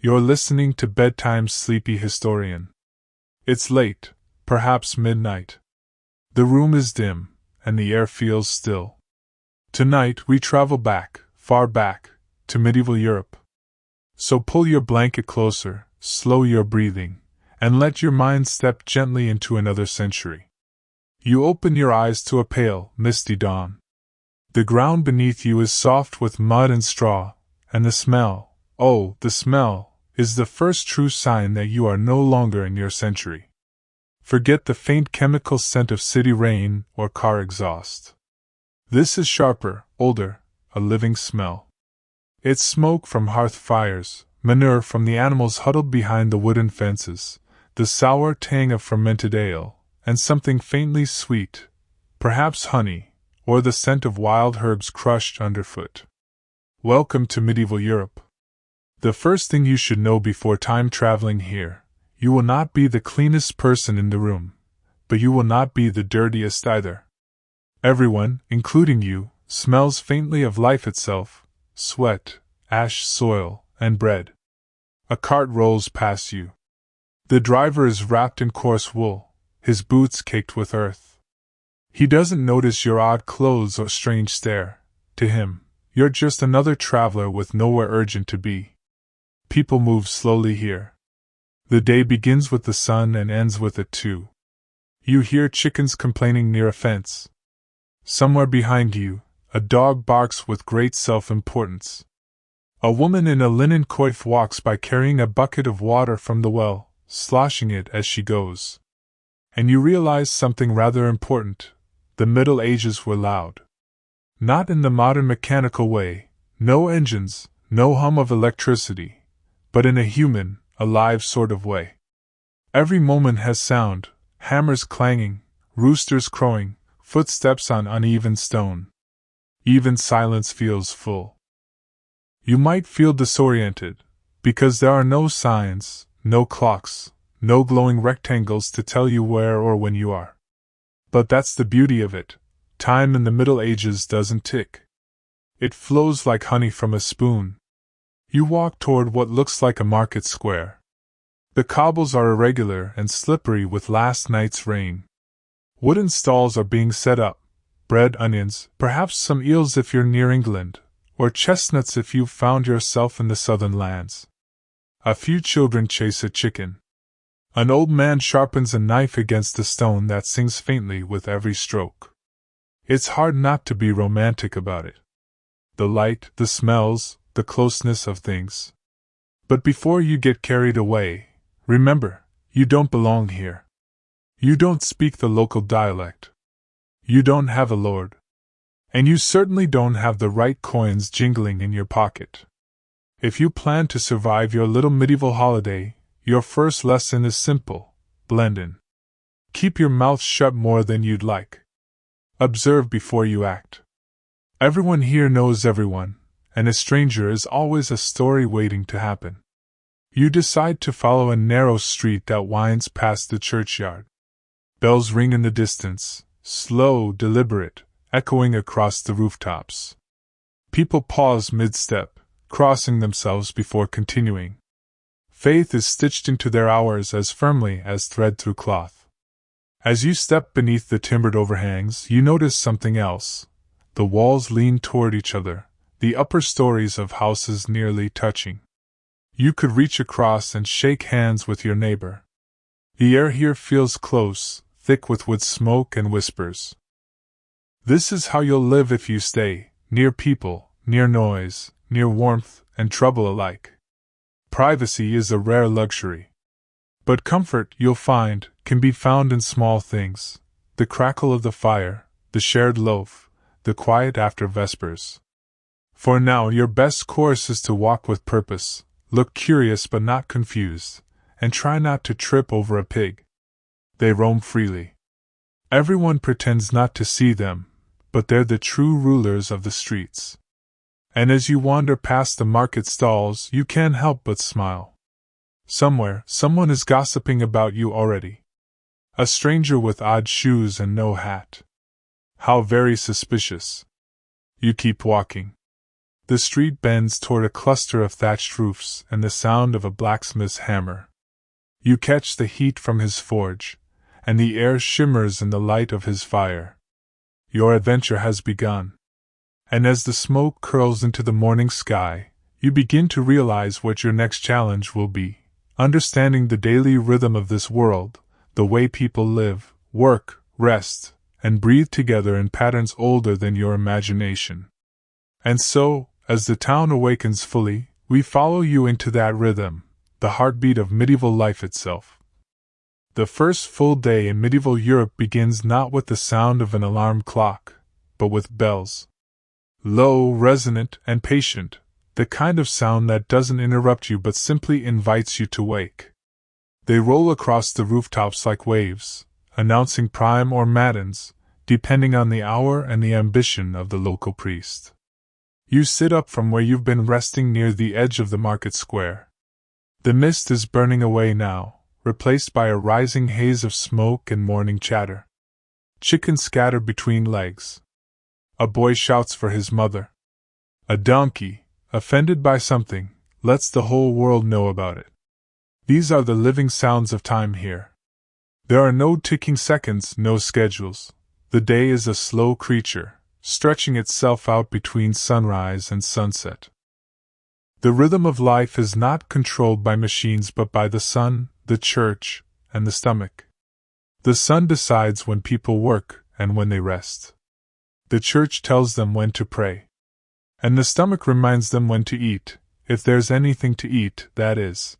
You're listening to Bedtime Sleepy Historian. It's late, perhaps midnight. The room is dim, and the air feels still. Tonight we travel back, far back, to medieval Europe. So pull your blanket closer, slow your breathing, and let your mind step gently into another century. You open your eyes to a pale, misty dawn. The ground beneath you is soft with mud and straw, and the smell, oh, the smell, is the first true sign that you are no longer in your century. Forget the faint chemical scent of city rain or car exhaust. This is sharper, older, a living smell. It's smoke from hearth fires, manure from the animals huddled behind the wooden fences, the sour tang of fermented ale, and something faintly sweet, perhaps honey, or the scent of wild herbs crushed underfoot. Welcome to medieval Europe. The first thing you should know before time traveling here, you will not be the cleanest person in the room, but you will not be the dirtiest either. Everyone, including you, smells faintly of life itself, sweat, ash, soil, and bread. A cart rolls past you. The driver is wrapped in coarse wool, his boots caked with earth. He doesn't notice your odd clothes or strange stare. To him, you're just another traveler with nowhere urgent to be. People move slowly here. The day begins with the sun and ends with it too. You hear chickens complaining near a fence. Somewhere behind you, a dog barks with great self-importance. A woman in a linen coif walks by carrying a bucket of water from the well, sloshing it as she goes. And you realize something rather important. The Middle Ages were loud. Not in the modern mechanical way, no engines, no hum of electricity, but in a human, alive sort of way. Every moment has sound, hammers clanging, roosters crowing, footsteps on uneven stone. Even silence feels full. You might feel disoriented, because there are no signs, no clocks, no glowing rectangles to tell you where or when you are. But that's the beauty of it. Time in the Middle Ages doesn't tick. It flows like honey from a spoon. You walk toward what looks like a market square. The cobbles are irregular and slippery with last night's rain. Wooden stalls are being set up, bread, onions, perhaps some eels if you're near England, or chestnuts if you've found yourself in the southern lands. A few children chase a chicken. An old man sharpens a knife against a stone that sings faintly with every stroke. It's hard not to be romantic about it. The light, the smells, the closeness of things. But before you get carried away, remember, you don't belong here. You don't speak the local dialect. You don't have a lord. And you certainly don't have the right coins jingling in your pocket. If you plan to survive your little medieval holiday, your first lesson is simple: blend in. Keep your mouth shut more than you'd like. Observe before you act. Everyone here knows everyone, and a stranger is always a story waiting to happen. You decide to follow a narrow street that winds past the churchyard. Bells ring in the distance, slow, deliberate, echoing across the rooftops. People pause mid-step, crossing themselves before continuing. Faith is stitched into their hours as firmly as thread through cloth. As you step beneath the timbered overhangs, you notice something else. The walls lean toward each other, the upper stories of houses nearly touching. You could reach across and shake hands with your neighbor. The air here feels close, thick with wood smoke and whispers. This is how you'll live if you stay, near people, near noise, near warmth and trouble alike. Privacy is a rare luxury. But comfort, you'll find, can be found in small things: the crackle of the fire, the shared loaf, the quiet after vespers. For now your best course is to walk with purpose, look curious but not confused, and try not to trip over a pig. They roam freely. Everyone pretends not to see them, but they're the true rulers of the streets. And as you wander past the market stalls, you can't help but smile. Somewhere, someone is gossiping about you already. A stranger with odd shoes and no hat. How very suspicious. You keep walking. The street bends toward a cluster of thatched roofs and the sound of a blacksmith's hammer. You catch the heat from his forge, and the air shimmers in the light of his fire. Your adventure has begun. And as the smoke curls into the morning sky, you begin to realize what your next challenge will be, understanding the daily rhythm of this world, the way people live, work, rest, and breathe together in patterns older than your imagination. And so, as the town awakens fully, we follow you into that rhythm, the heartbeat of medieval life itself. The first full day in medieval Europe begins not with the sound of an alarm clock, but with bells. Low, resonant, and patient, the kind of sound that doesn't interrupt you but simply invites you to wake. They roll across the rooftops like waves, announcing prime or matins, depending on the hour and the ambition of the local priest. You sit up from where you've been resting near the edge of the market square. The mist is burning away now, replaced by a rising haze of smoke and morning chatter. Chickens scatter between legs. A boy shouts for his mother. A donkey, offended by something, lets the whole world know about it. These are the living sounds of time here. There are no ticking seconds, no schedules. The day is a slow creature, stretching itself out between sunrise and sunset. The rhythm of life is not controlled by machines but by the sun, the church, and the stomach. The sun decides when people work and when they rest. The church tells them when to pray. And the stomach reminds them when to eat, if there's anything to eat, that is.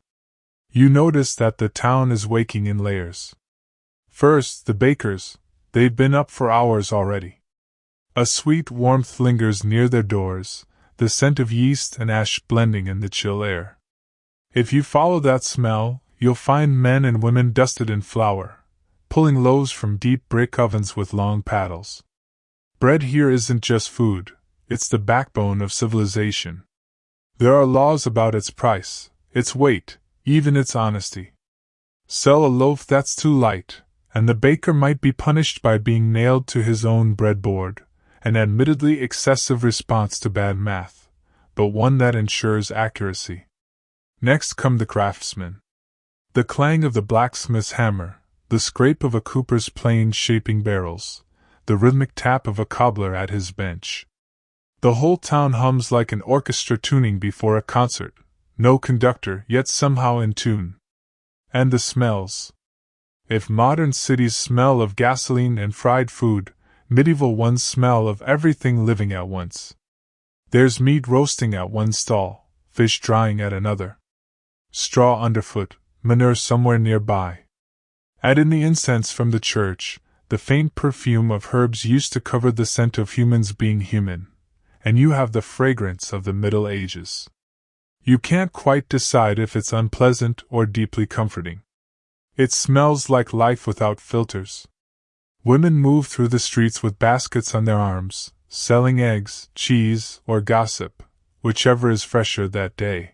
You notice that the town is waking in layers. First, the bakers, they've been up for hours already. A sweet warmth lingers near their doors, the scent of yeast and ash blending in the chill air. If you follow that smell, you'll find men and women dusted in flour, pulling loaves from deep brick ovens with long paddles. Bread here isn't just food, it's the backbone of civilization. There are laws about its price, its weight, even its honesty. Sell a loaf that's too light, and the baker might be punished by being nailed to his own breadboard, an admittedly excessive response to bad math, but one that ensures accuracy. Next come the craftsmen. The clang of the blacksmith's hammer, the scrape of a cooper's plane shaping barrels, the rhythmic tap of a cobbler at his bench. The whole town hums like an orchestra tuning before a concert, no conductor yet somehow in tune. And the smells. If modern cities smell of gasoline and fried food, medieval ones smell of everything living at once. There's meat roasting at one stall, fish drying at another. Straw underfoot, manure somewhere nearby. Add in the incense from the church, the faint perfume of herbs used to cover the scent of humans being human, and you have the fragrance of the Middle Ages. You can't quite decide if it's unpleasant or deeply comforting. It smells like life without filters. Women move through the streets with baskets on their arms, selling eggs, cheese, or gossip, whichever is fresher that day.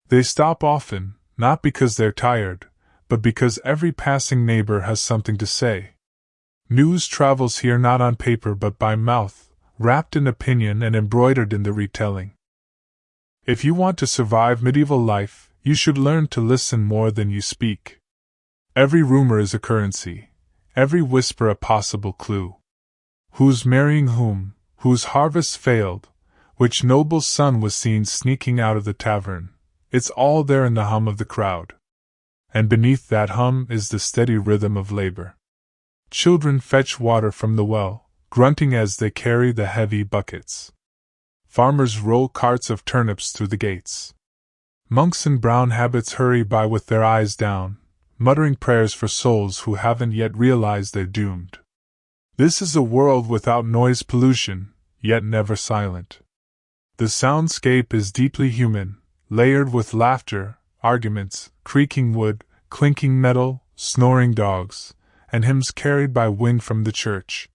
They stop often, not because they're tired, but because every passing neighbor has something to say. News travels here not on paper but by mouth, wrapped in opinion and embroidered in the retelling. If you want to survive medieval life, you should learn to listen more than you speak. Every rumor is a currency, every whisper a possible clue. Who's marrying whom, whose harvest failed, which noble's son was seen sneaking out of the tavern, it's all there in the hum of the crowd. And beneath that hum is the steady rhythm of labor. Children fetch water from the well, grunting as they carry the heavy buckets. Farmers roll carts of turnips through the gates. Monks in brown habits hurry by with their eyes down, muttering prayers for souls who haven't yet realized they're doomed. This is a world without noise pollution, yet never silent. The soundscape is deeply human, layered with laughter, arguments, creaking wood, clinking metal, snoring dogs, and hymns carried by wind from the church.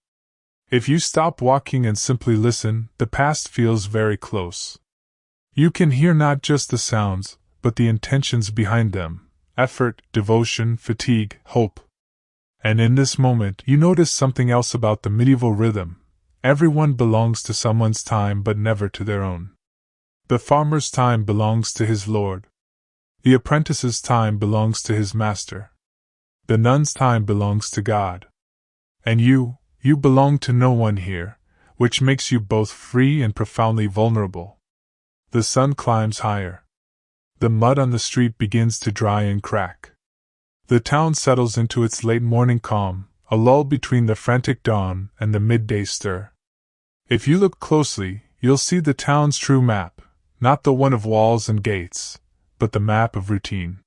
If you stop walking and simply listen, the past feels very close. You can hear not just the sounds, but the intentions behind them: effort, devotion, fatigue, hope. And in this moment you notice something else about the medieval rhythm. Everyone belongs to someone's time but never to their own. The farmer's time belongs to his lord. The apprentice's time belongs to his master. The nun's time belongs to God. And you belong to no one here, which makes you both free and profoundly vulnerable. The sun climbs higher. The mud on the street begins to dry and crack. The town settles into its late morning calm, a lull between the frantic dawn and the midday stir. If you look closely, you'll see the town's true map, not the one of walls and gates, but the map of routine.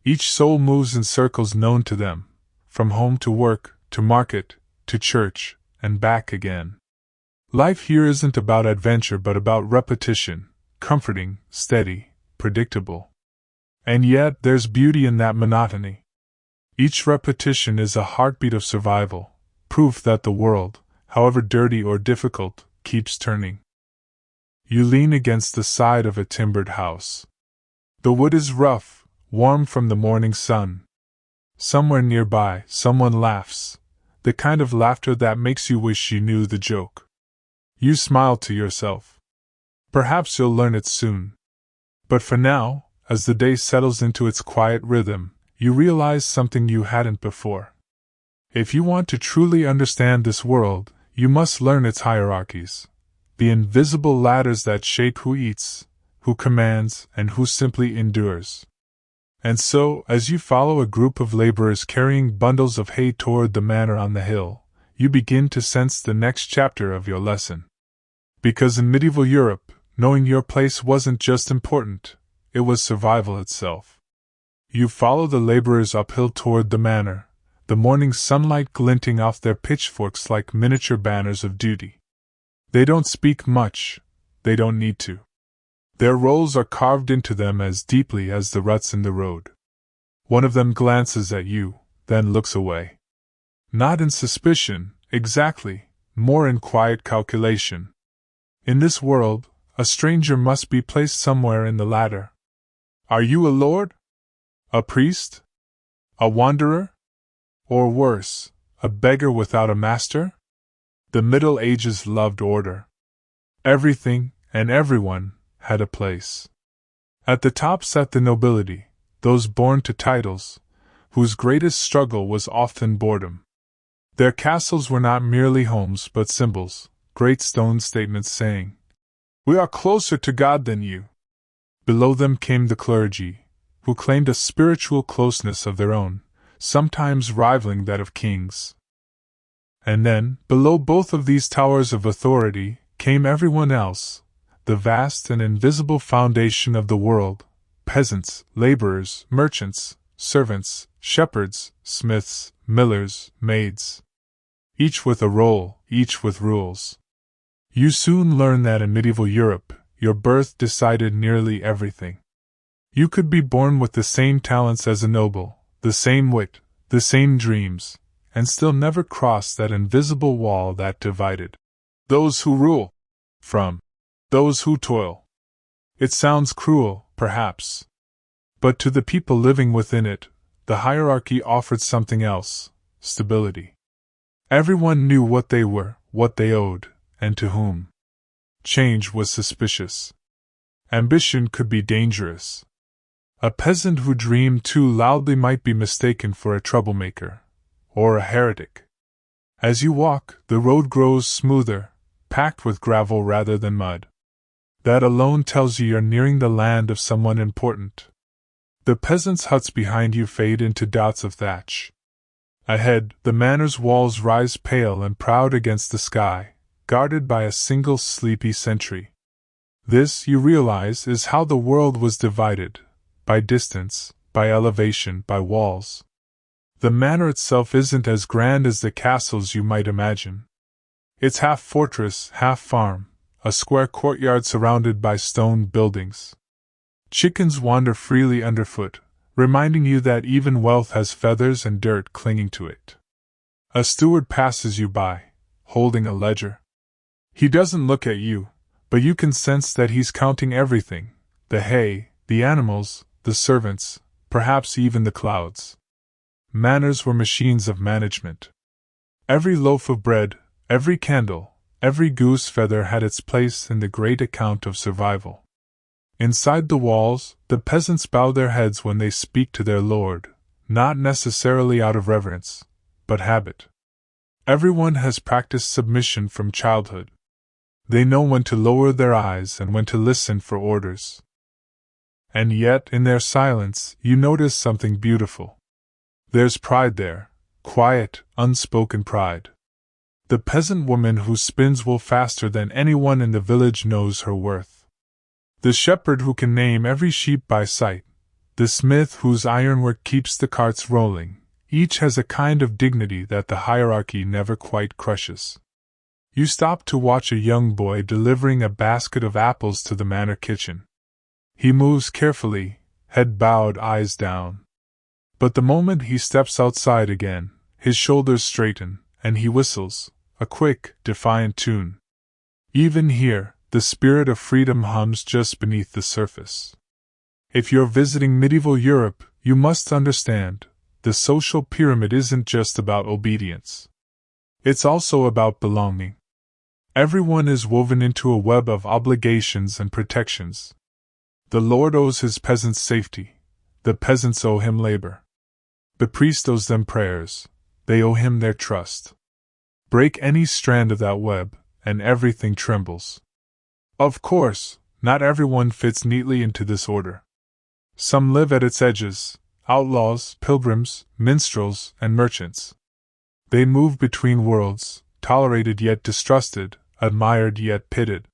Each soul moves in circles known to them, from home to work, to market, to church, and back again. Life here isn't about adventure but about repetition, comforting, steady, predictable. And yet there's beauty in that monotony. Each repetition is a heartbeat of survival, proof that the world, however dirty or difficult, keeps turning. You lean against the side of a timbered house. The wood is rough, warm from the morning sun. Somewhere nearby, someone laughs, the kind of laughter that makes you wish you knew the joke. You smile to yourself. Perhaps you'll learn it soon. But for now, as the day settles into its quiet rhythm, you realize something you hadn't before. If you want to truly understand this world, you must learn its hierarchies, the invisible ladders that shape who eats, who commands, and who simply endures. And so, as you follow a group of laborers carrying bundles of hay toward the manor on the hill, you begin to sense the next chapter of your lesson. Because in medieval Europe, knowing your place wasn't just important, it was survival itself. You follow the laborers uphill toward the manor, the morning sunlight glinting off their pitchforks like miniature banners of duty. They don't speak much, they don't need to. Their roles are carved into them as deeply as the ruts in the road. One of them glances at you, then looks away. Not in suspicion, exactly, more in quiet calculation. In this world, a stranger must be placed somewhere in the ladder. Are you a lord? A priest? A wanderer? Or worse, a beggar without a master? The Middle Ages loved order. Everything, and everyone, had a place. At the top sat the nobility, those born to titles, whose greatest struggle was often boredom. Their castles were not merely homes but symbols, great stone statements saying, "We are closer to God than you." Below them came the clergy, who claimed a spiritual closeness of their own, sometimes rivaling that of kings. And then, below both of these towers of authority, came everyone else, the vast and invisible foundation of the world, peasants, laborers, merchants, servants, shepherds, smiths, millers, maids. Each with a role, each with rules. You soon learn that in medieval Europe, your birth decided nearly everything. You could be born with the same talents as a noble, the same wit, the same dreams, and still never cross that invisible wall that divided those who rule from those who toil. It sounds cruel, perhaps. But to the people living within it, the hierarchy offered something else: stability. Everyone knew what they were, what they owed, and to whom. Change was suspicious. Ambition could be dangerous. A peasant who dreamed too loudly might be mistaken for a troublemaker, or a heretic. As you walk, the road grows smoother, packed with gravel rather than mud. That alone tells you you're nearing the land of someone important. The peasants' huts behind you fade into dots of thatch. Ahead, the manor's walls rise pale and proud against the sky, guarded by a single sleepy sentry. This, you realize, is how the world was divided, by distance, by elevation, by walls. The manor itself isn't as grand as the castles you might imagine. It's half fortress, half farm, a square courtyard surrounded by stone buildings. Chickens wander freely underfoot, reminding you that even wealth has feathers and dirt clinging to it. A steward passes you by, holding a ledger. He doesn't look at you, but you can sense that he's counting everything: the hay, the animals, the servants, perhaps even the clouds. Manors were machines of management. Every loaf of bread, every candle, every goose feather had its place in the great account of survival. Inside the walls, the peasants bow their heads when they speak to their lord, not necessarily out of reverence, but habit. Everyone has practiced submission from childhood. They know when to lower their eyes and when to listen for orders. And yet, in their silence, you notice something beautiful. There's pride there, quiet, unspoken pride. The peasant woman who spins wool faster than anyone in the village knows her worth. The shepherd who can name every sheep by sight, the smith whose ironwork keeps the carts rolling, each has a kind of dignity that the hierarchy never quite crushes. You stop to watch a young boy delivering a basket of apples to the manor kitchen. He moves carefully, head bowed, eyes down. But the moment he steps outside again, his shoulders straighten, and he whistles, a quick, defiant tune. Even here, the spirit of freedom hums just beneath the surface. If you're visiting medieval Europe, you must understand, the social pyramid isn't just about obedience. It's also about belonging. Everyone is woven into a web of obligations and protections. The lord owes his peasants safety. The peasants owe him labor. The priest owes them prayers. They owe him their trust. Break any strand of that web, and everything trembles. Of course, not everyone fits neatly into this order. Some live at its edges, outlaws, pilgrims, minstrels, and merchants. They move between worlds, tolerated yet distrusted, admired yet pitted.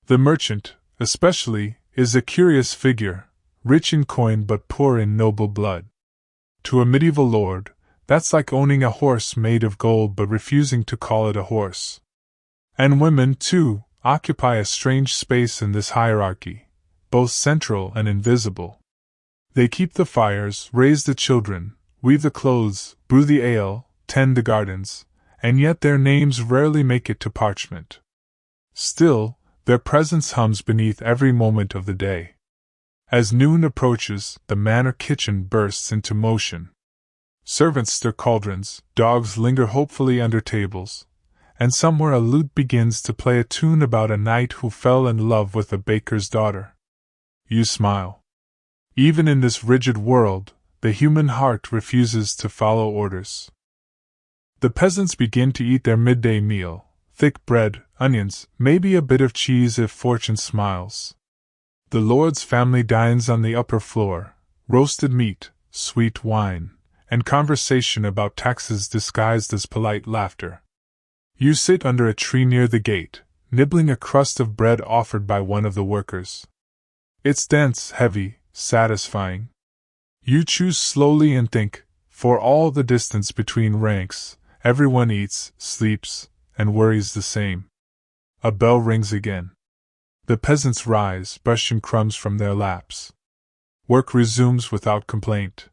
The merchant, especially, is a curious figure, rich in coin but poor in noble blood. To a medieval lord, that's like owning a horse made of gold but refusing to call it a horse. And women, too, occupy a strange space in this hierarchy, both central and invisible. They keep the fires, raise the children, weave the clothes, brew the ale, tend the gardens, and yet their names rarely make it to parchment. Still, their presence hums beneath every moment of the day. As noon approaches, the manor kitchen bursts into motion. Servants stir cauldrons, dogs linger hopefully under tables, and somewhere a lute begins to play a tune about a knight who fell in love with a baker's daughter. You smile. Even in this rigid world, the human heart refuses to follow orders. The peasants begin to eat their midday meal, thick bread, onions, maybe a bit of cheese if fortune smiles. The lord's family dines on the upper floor, roasted meat, sweet wine, and conversation about taxes disguised as polite laughter. You sit under a tree near the gate, nibbling a crust of bread offered by one of the workers. It's dense, heavy, satisfying. You chew slowly and think, for all the distance between ranks, everyone eats, sleeps, and worries the same. A bell rings again. The peasants rise, brushing crumbs from their laps. Work resumes without complaint.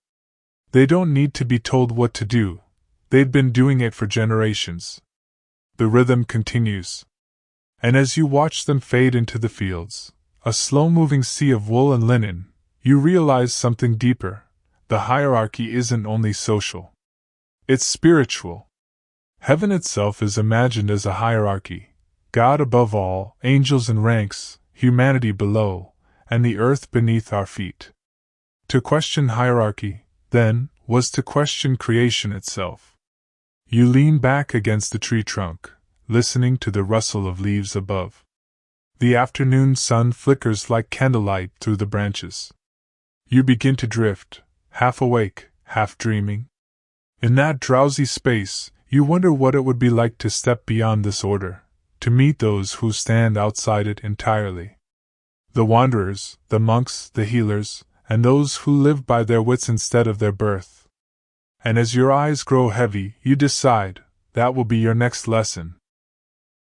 They don't need to be told what to do. They've been doing it for generations. The rhythm continues. And as you watch them fade into the fields, a slow-moving sea of wool and linen, you realize something deeper. The hierarchy isn't only social. It's spiritual. Heaven itself is imagined as a hierarchy. God above all, angels in ranks, humanity below, and the earth beneath our feet. To question hierarchy, then, was to question creation itself. You lean back against the tree trunk, listening to the rustle of leaves above. The afternoon sun flickers like candlelight through the branches. You begin to drift, half awake, half dreaming. In that drowsy space, you wonder what it would be like to step beyond this order, to meet those who stand outside it entirely. The wanderers, the monks, the healers, and those who live by their wits instead of their birth. And as your eyes grow heavy, you decide, that will be your next lesson.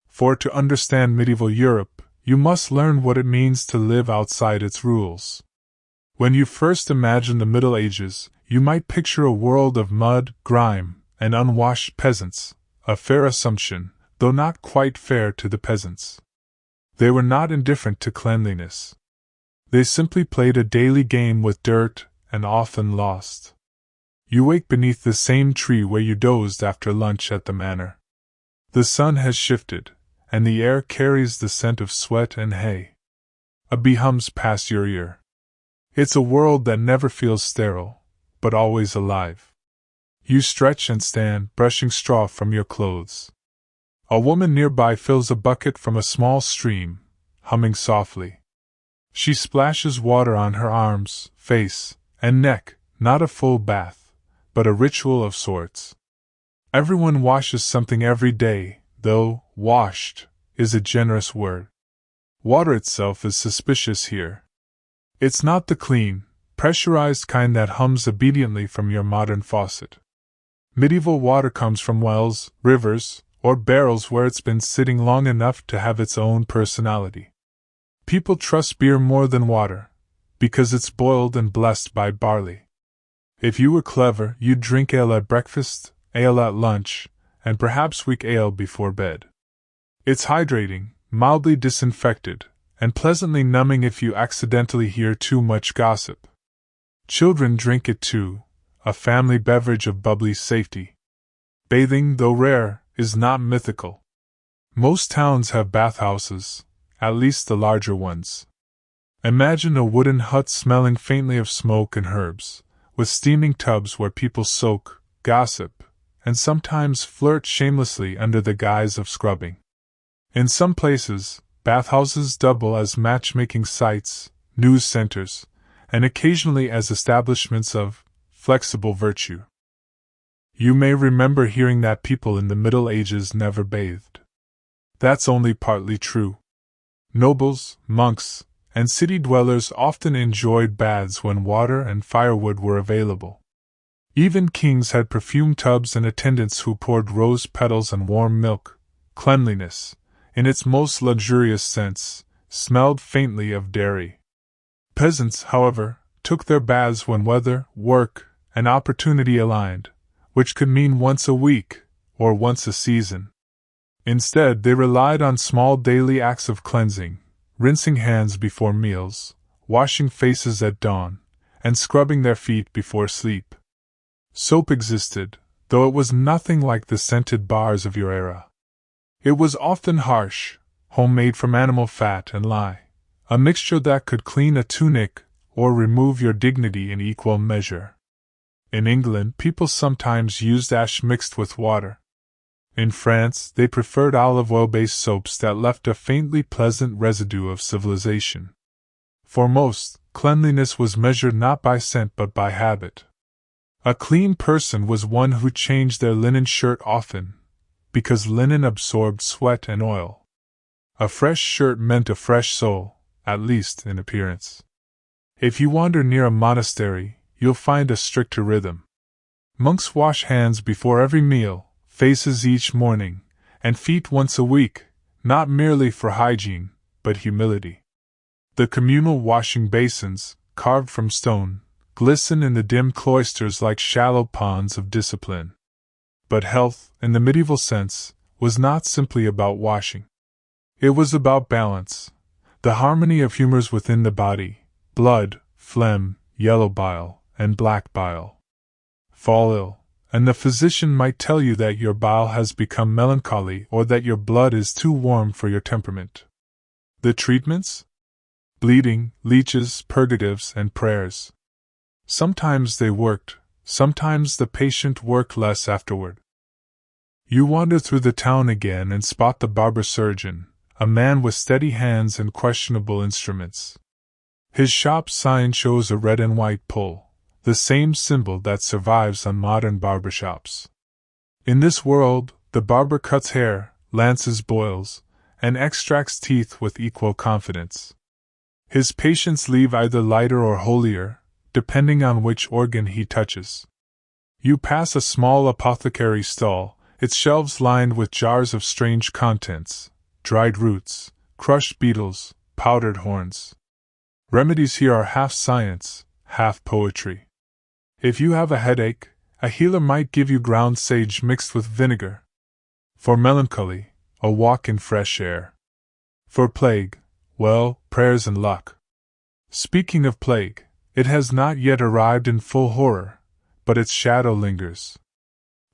For to understand medieval Europe, you must learn what it means to live outside its rules. When you first imagine the Middle Ages, you might picture a world of mud, grime, and unwashed peasants, a fair assumption, though not quite fair to the peasants. They were not indifferent to cleanliness. They simply played a daily game with dirt, and often lost. You wake beneath the same tree where you dozed after lunch at the manor. The sun has shifted, and the air carries the scent of sweat and hay. a bee hums past your ear. It's a world that never feels sterile, but always alive. You stretch and stand, brushing straw from your clothes. A woman nearby fills a bucket from a small stream, humming softly. She splashes water on her arms, face, and neck, not a full bath, but a ritual of sorts. Everyone washes something every day, though washed is a generous word. Water itself is suspicious here. It's not the clean, pressurized kind that hums obediently from your modern faucet. Medieval water comes from wells, rivers, or barrels where it's been sitting long enough to have its own personality. People trust beer more than water, because it's boiled and blessed by barley. If you were clever, you'd drink ale at breakfast, ale at lunch, and perhaps weak ale before bed. It's hydrating, mildly disinfected, and pleasantly numbing if you accidentally hear too much gossip. Children drink it too, a family beverage of bubbly safety. Bathing, though rare, is not mythical. Most towns have bathhouses, at least the larger ones. Imagine a wooden hut smelling faintly of smoke and herbs, with steaming tubs where people soak, gossip, and sometimes flirt shamelessly under the guise of scrubbing. In some places, bathhouses double as matchmaking sites, news centers, and occasionally as establishments of flexible virtue. You may remember hearing that people in the Middle Ages never bathed. That's only partly true. Nobles, monks, and city dwellers often enjoyed baths when water and firewood were available. Even kings had perfumed tubs and attendants who poured rose petals and warm milk. Cleanliness, in its most luxurious sense, smelled faintly of dairy. Peasants, however, took their baths when weather, work, and opportunity aligned, which could mean once a week, or once a season. Instead, they relied on small daily acts of cleansing, rinsing hands before meals, washing faces at dawn, and scrubbing their feet before sleep. Soap existed, though it was nothing like the scented bars of your era. It was often harsh, homemade from animal fat and lye, a mixture that could clean a tunic or remove your dignity in equal measure. In England, people sometimes used ash mixed with water. In France, they preferred olive oil-based soaps that left a faintly pleasant residue of civilization. For most, cleanliness was measured not by scent but by habit. A clean person was one who changed their linen shirt often, because linen absorbed sweat and oil. A fresh shirt meant a fresh soul, at least in appearance. If you wander near a monastery, you'll find a stricter rhythm. Monks wash hands before every meal, faces each morning, and feet once a week, not merely for hygiene, but humility. The communal washing basins, carved from stone, glisten in the dim cloisters like shallow ponds of discipline. But health, in the medieval sense, was not simply about washing. It was about balance, the harmony of humors within the body: blood, phlegm, yellow bile, and black bile. Fall ill, and the physician might tell you that your bile has become melancholy or that your blood is too warm for your temperament. The treatments? Bleeding, leeches, purgatives, and prayers. Sometimes they worked, sometimes the patient worked less afterward. You wander through the town again and spot the barber-surgeon, a man with steady hands and questionable instruments. His shop sign shows a red and white pole, the same symbol that survives on modern barbershops. In this world, the barber cuts hair, lances boils, and extracts teeth with equal confidence. His patients leave either lighter or holier, depending on which organ he touches. You pass a small apothecary stall, its shelves lined with jars of strange contents: dried roots, crushed beetles, powdered horns. Remedies here are half science, half poetry. If you have a headache, a healer might give you ground sage mixed with vinegar. For melancholy, a walk in fresh air. For plague, well, prayers and luck. Speaking of plague, it has not yet arrived in full horror, but its shadow lingers.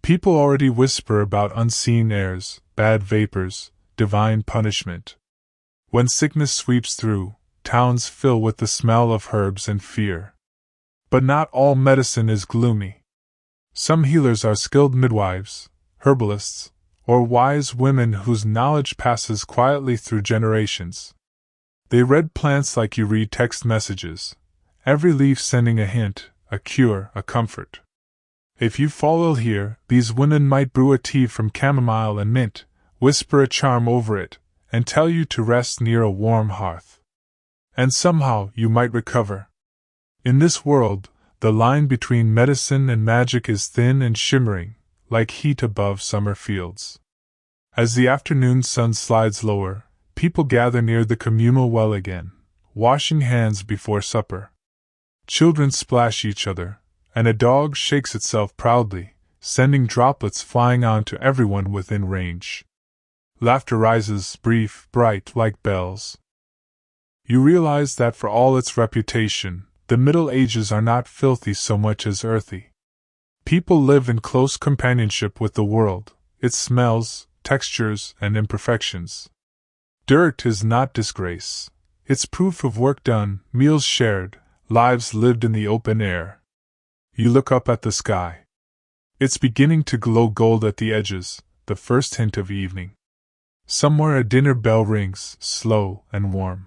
People already whisper about unseen airs, bad vapors, divine punishment. When sickness sweeps through, towns fill with the smell of herbs and fear. But not all medicine is gloomy. Some healers are skilled midwives, herbalists, or wise women whose knowledge passes quietly through generations. They read plants like you read text messages, every leaf sending a hint, a cure, a comfort. If you fall ill here, these women might brew a tea from chamomile and mint, whisper a charm over it, and tell you to rest near a warm hearth. And somehow you might recover. In this world, the line between medicine and magic is thin and shimmering, like heat above summer fields. As the afternoon sun slides lower, people gather near the communal well again, washing hands before supper. Children splash each other, and a dog shakes itself proudly, sending droplets flying on to everyone within range. Laughter rises, brief, bright like bells. You realize that for all its reputation, the Middle Ages are not filthy so much as earthy. People live in close companionship with the world, its smells, textures, and imperfections. Dirt is not disgrace. It's proof of work done, meals shared, lives lived in the open air. You look up at the sky. It's beginning to glow gold at the edges, the first hint of evening. Somewhere a dinner bell rings, slow and warm.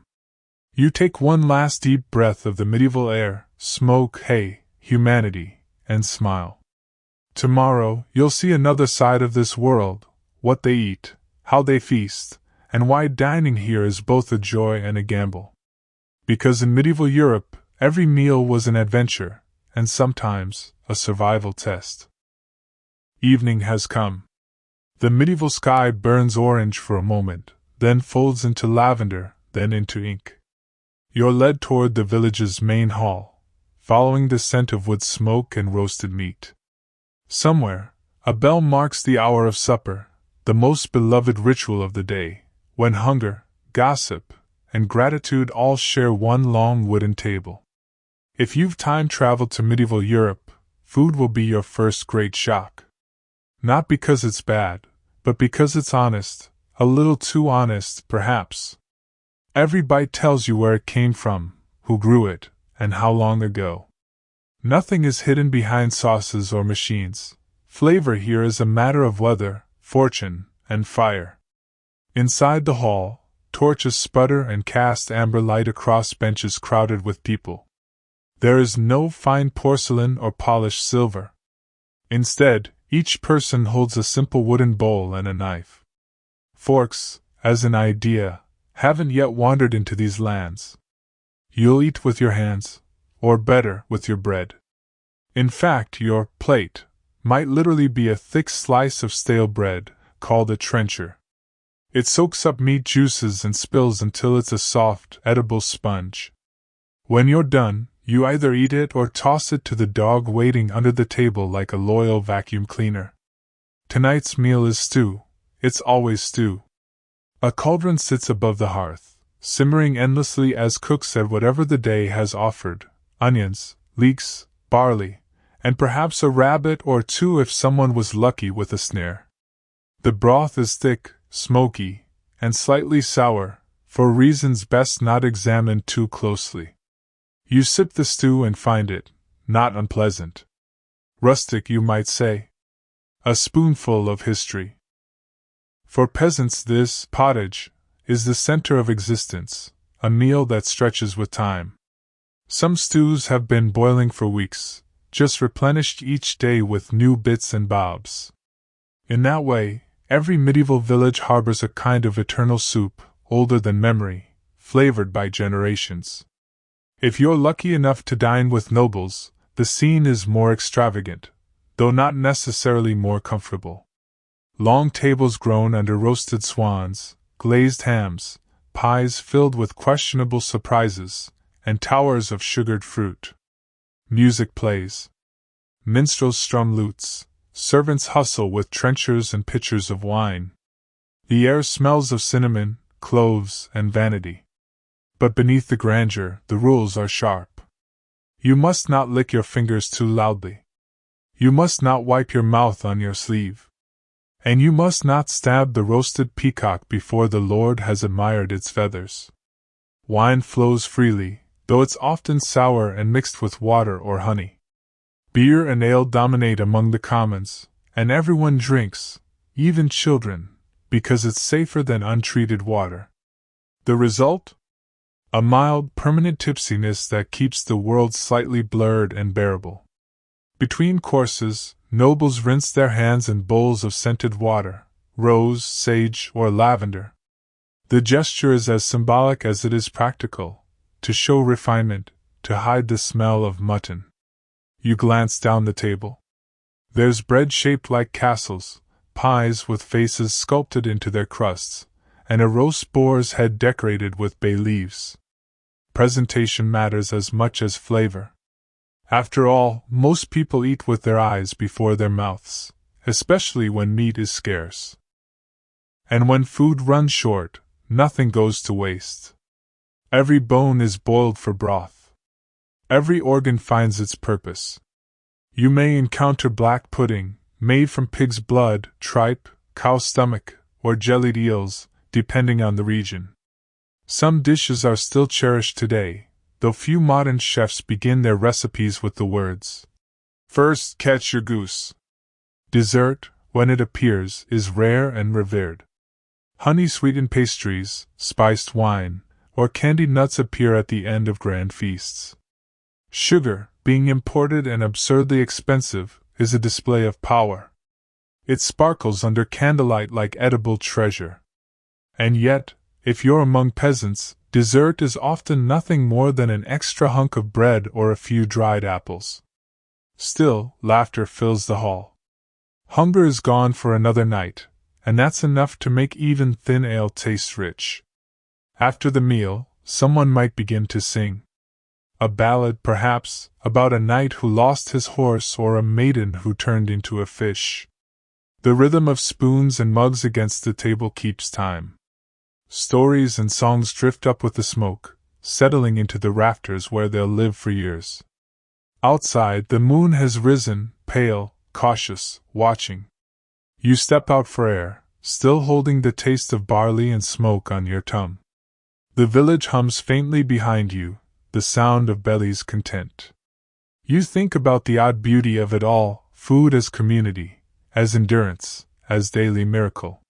You take one last deep breath of the medieval air, smoke, hay, humanity, and smile. Tomorrow, you'll see another side of this world, what they eat, how they feast, and why dining here is both a joy and a gamble. Because in medieval Europe, every meal was an adventure, and sometimes a survival test. Evening has come. The medieval sky burns orange for a moment, then folds into lavender, then into ink. You're led toward the village's main hall, following the scent of wood smoke and roasted meat. Somewhere, a bell marks the hour of supper, the most beloved ritual of the day, when hunger, gossip, and gratitude all share one long wooden table. If you've time traveled to medieval Europe, food will be your first great shock. Not because it's bad, but because it's honest, a little too honest, perhaps. Every bite tells you where it came from, who grew it, and how long ago. Nothing is hidden behind sauces or machines. Flavor here is a matter of weather, fortune, and fire. Inside the hall, torches sputter and cast amber light across benches crowded with people. There is no fine porcelain or polished silver. Instead, each person holds a simple wooden bowl and a knife. Forks, as an idea, haven't yet wandered into these lands. You'll eat with your hands, or better, with your bread. In fact, your plate might literally be a thick slice of stale bread, called a trencher. It soaks up meat juices and spills until it's a soft, edible sponge. When you're done, you either eat it or toss it to the dog waiting under the table like a loyal vacuum cleaner. Tonight's meal is stew. It's always stew. A cauldron sits above the hearth, simmering endlessly as cooks add whatever the day has offered: onions, leeks, barley, and perhaps a rabbit or two if someone was lucky with a snare. The broth is thick, smoky, and slightly sour, for reasons best not examined too closely. You sip the stew and find it not unpleasant. Rustic, you might say. A spoonful of history. For peasants, this pottage is the center of existence, a meal that stretches with time. Some stews have been boiling for weeks, just replenished each day with new bits and bobs. In that way, every medieval village harbors a kind of eternal soup, older than memory, flavored by generations. If you're lucky enough to dine with nobles, the scene is more extravagant, though not necessarily more comfortable. Long tables groan under roasted swans, glazed hams, pies filled with questionable surprises, and towers of sugared fruit. Music plays. Minstrels strum lutes, servants hustle with trenchers and pitchers of wine. The air smells of cinnamon, cloves, and vanity. But beneath the grandeur, the rules are sharp. You must not lick your fingers too loudly. You must not wipe your mouth on your sleeve. And you must not stab the roasted peacock before the Lord has admired its feathers. Wine flows freely, though it's often sour and mixed with water or honey. Beer and ale dominate among the commons, and everyone drinks, even children, because it's safer than untreated water. The result? A mild, permanent tipsiness that keeps the world slightly blurred and bearable. Between courses, nobles rinse their hands in bowls of scented water, rose, sage, or lavender. The gesture is as symbolic as it is practical, to show refinement, to hide the smell of mutton. You glance down the table. There's bread shaped like castles, pies with faces sculpted into their crusts, and a roast boar's head decorated with bay leaves. Presentation matters as much as flavor. After all, most people eat with their eyes before their mouths, especially when meat is scarce. And when food runs short, nothing goes to waste. Every bone is boiled for broth. Every organ finds its purpose. You may encounter black pudding, made from pig's blood, tripe, cow stomach, or jellied eels, depending on the region. Some dishes are still cherished today, though few modern chefs begin their recipes with the words, "First catch your goose." Dessert, when it appears, is rare and revered. Honey-sweetened pastries, spiced wine, or candied nuts appear at the end of grand feasts. Sugar, being imported and absurdly expensive, is a display of power. It sparkles under candlelight like edible treasure. And yet, if you're among peasants, dessert is often nothing more than an extra hunk of bread or a few dried apples. Still, laughter fills the hall. Hunger is gone for another night, and that's enough to make even thin ale taste rich. After the meal, someone might begin to sing. A ballad, perhaps, about a knight who lost his horse or a maiden who turned into a fish. The rhythm of spoons and mugs against the table keeps time. Stories and songs drift up with the smoke, settling into the rafters where they'll live for years. Outside, the moon has risen, pale, cautious, watching. You step out for air, still holding the taste of barley and smoke on your tongue. The village hums faintly behind you, the sound of bellies content. You think about the odd beauty of it all, food as community, as endurance, as daily miracle.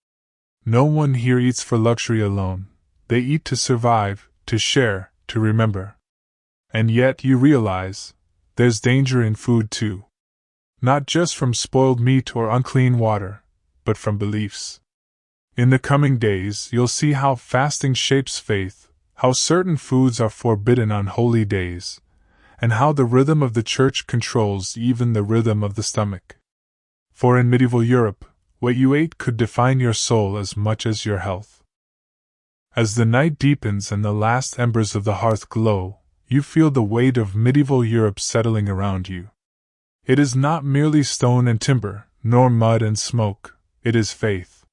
No one here eats for luxury alone. They eat to survive, to share, to remember. And yet you realize, there's danger in food too. Not just from spoiled meat or unclean water, but from beliefs. In the coming days you'll see how fasting shapes faith, how certain foods are forbidden on holy days, and how the rhythm of the church controls even the rhythm of the stomach. For in medieval Europe, what you ate could define your soul as much as your health. As the night deepens and the last embers of the hearth glow, you feel the weight of medieval Europe settling around you. It is not merely stone and timber, nor mud and smoke, it is faith.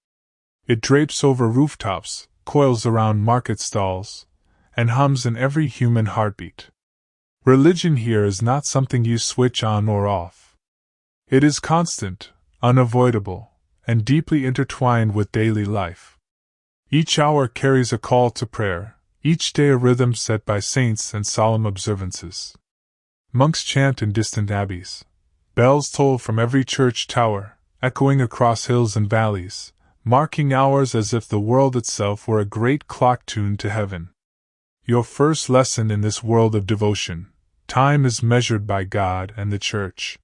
It drapes over rooftops, coils around market stalls, and hums in every human heartbeat. Religion here is not something you switch on or off. It is constant, unavoidable, and deeply intertwined with daily life. Each hour carries a call to prayer, each day a rhythm set by saints and solemn observances. Monks chant in distant abbeys. Bells toll from every church tower, echoing across hills and valleys, marking hours as if the world itself were a great clock tuned to heaven. Your first lesson in this world of devotion: time is measured by God and the Church.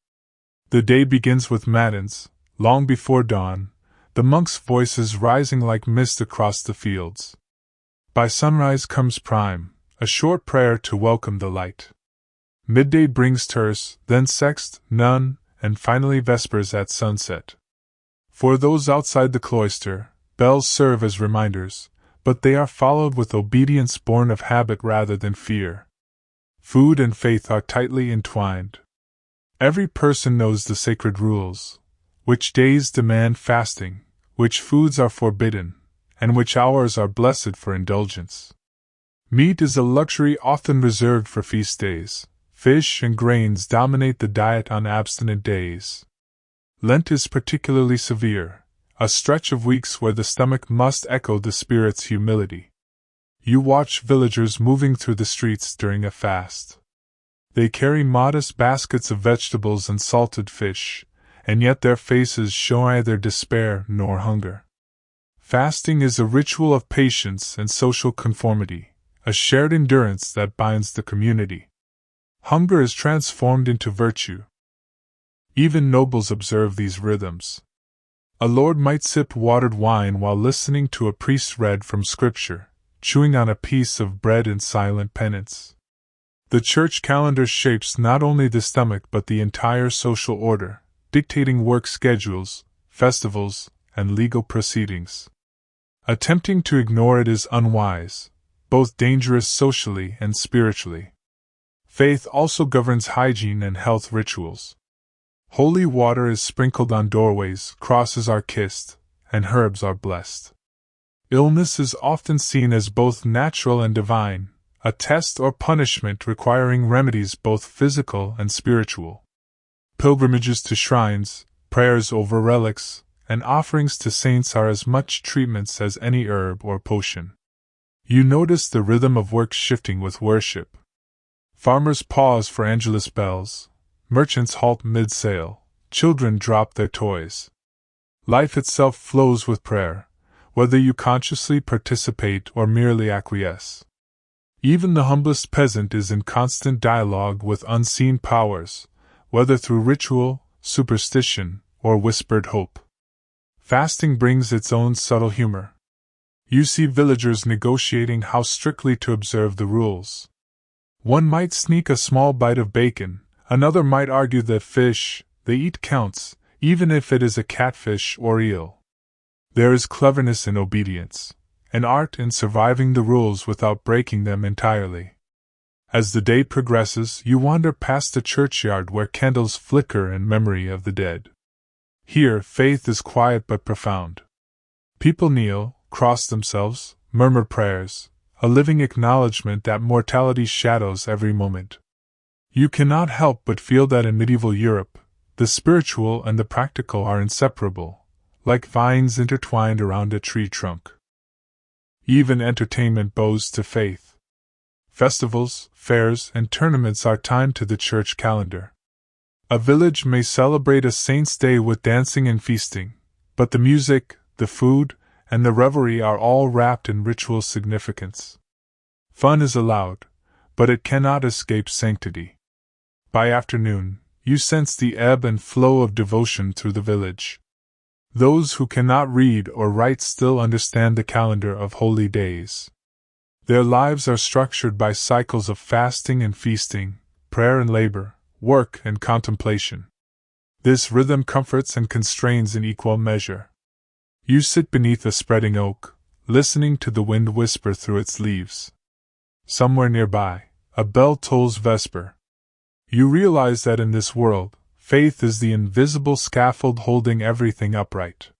The day begins with matins, long before dawn, the monks' voices rising like mist across the fields. By sunrise comes prime, a short prayer to welcome the light. Midday brings terce, then sext, none, and finally vespers at sunset. For those outside the cloister, bells serve as reminders, but they are followed with obedience born of habit rather than fear. Food and faith are tightly entwined. Every person knows the sacred rules: which days demand fasting, which foods are forbidden, and which hours are blessed for indulgence. Meat is a luxury often reserved for feast days. Fish and grains dominate the diet on abstinent days. Lent is particularly severe, a stretch of weeks where the stomach must echo the spirit's humility. You watch villagers moving through the streets during a fast. They carry modest baskets of vegetables and salted fish, and yet their faces show neither despair nor hunger. Fasting is a ritual of patience and social conformity, a shared endurance that binds the community. Hunger is transformed into virtue. Even nobles observe these rhythms. A lord might sip watered wine while listening to a priest read from Scripture, chewing on a piece of bread in silent penance. The church calendar shapes not only the stomach but the entire social order, dictating work schedules, festivals, and legal proceedings. Attempting to ignore it is unwise, both dangerous socially and spiritually. Faith also governs hygiene and health rituals. Holy water is sprinkled on doorways, crosses are kissed, and herbs are blessed. Illness is often seen as both natural and divine, a test or punishment requiring remedies both physical and spiritual. Pilgrimages to shrines, prayers over relics, and offerings to saints are as much treatments as any herb or potion. You notice the rhythm of work shifting with worship. Farmers pause for Angelus bells, merchants halt mid-sale, children drop their toys. Life itself flows with prayer, whether you consciously participate or merely acquiesce. Even the humblest peasant is in constant dialogue with unseen powers, whether through ritual, superstition, or whispered hope. Fasting brings its own subtle humor. You see villagers negotiating how strictly to observe the rules. One might sneak a small bite of bacon, another might argue that fish they eat counts, even if it is a catfish or eel. There is cleverness in obedience, an art in surviving the rules without breaking them entirely. As the day progresses, you wander past the churchyard where candles flicker in memory of the dead. Here, faith is quiet but profound. People kneel, cross themselves, murmur prayers, a living acknowledgement that mortality shadows every moment. You cannot help but feel that in medieval Europe, the spiritual and the practical are inseparable, like vines intertwined around a tree trunk. Even entertainment bows to faith. Festivals, fairs, and tournaments are timed to the church calendar. A village may celebrate a saint's day with dancing and feasting, but the music, the food, and the revelry are all wrapped in ritual significance. Fun is allowed, but it cannot escape sanctity. By afternoon, you sense the ebb and flow of devotion through the village. Those who cannot read or write still understand the calendar of holy days. Their lives are structured by cycles of fasting and feasting, prayer and labor, work and contemplation. This rhythm comforts and constrains in equal measure. You sit beneath a spreading oak, listening to the wind whisper through its leaves. Somewhere nearby, a bell tolls vesper. You realize that in this world, faith is the invisible scaffold holding everything upright.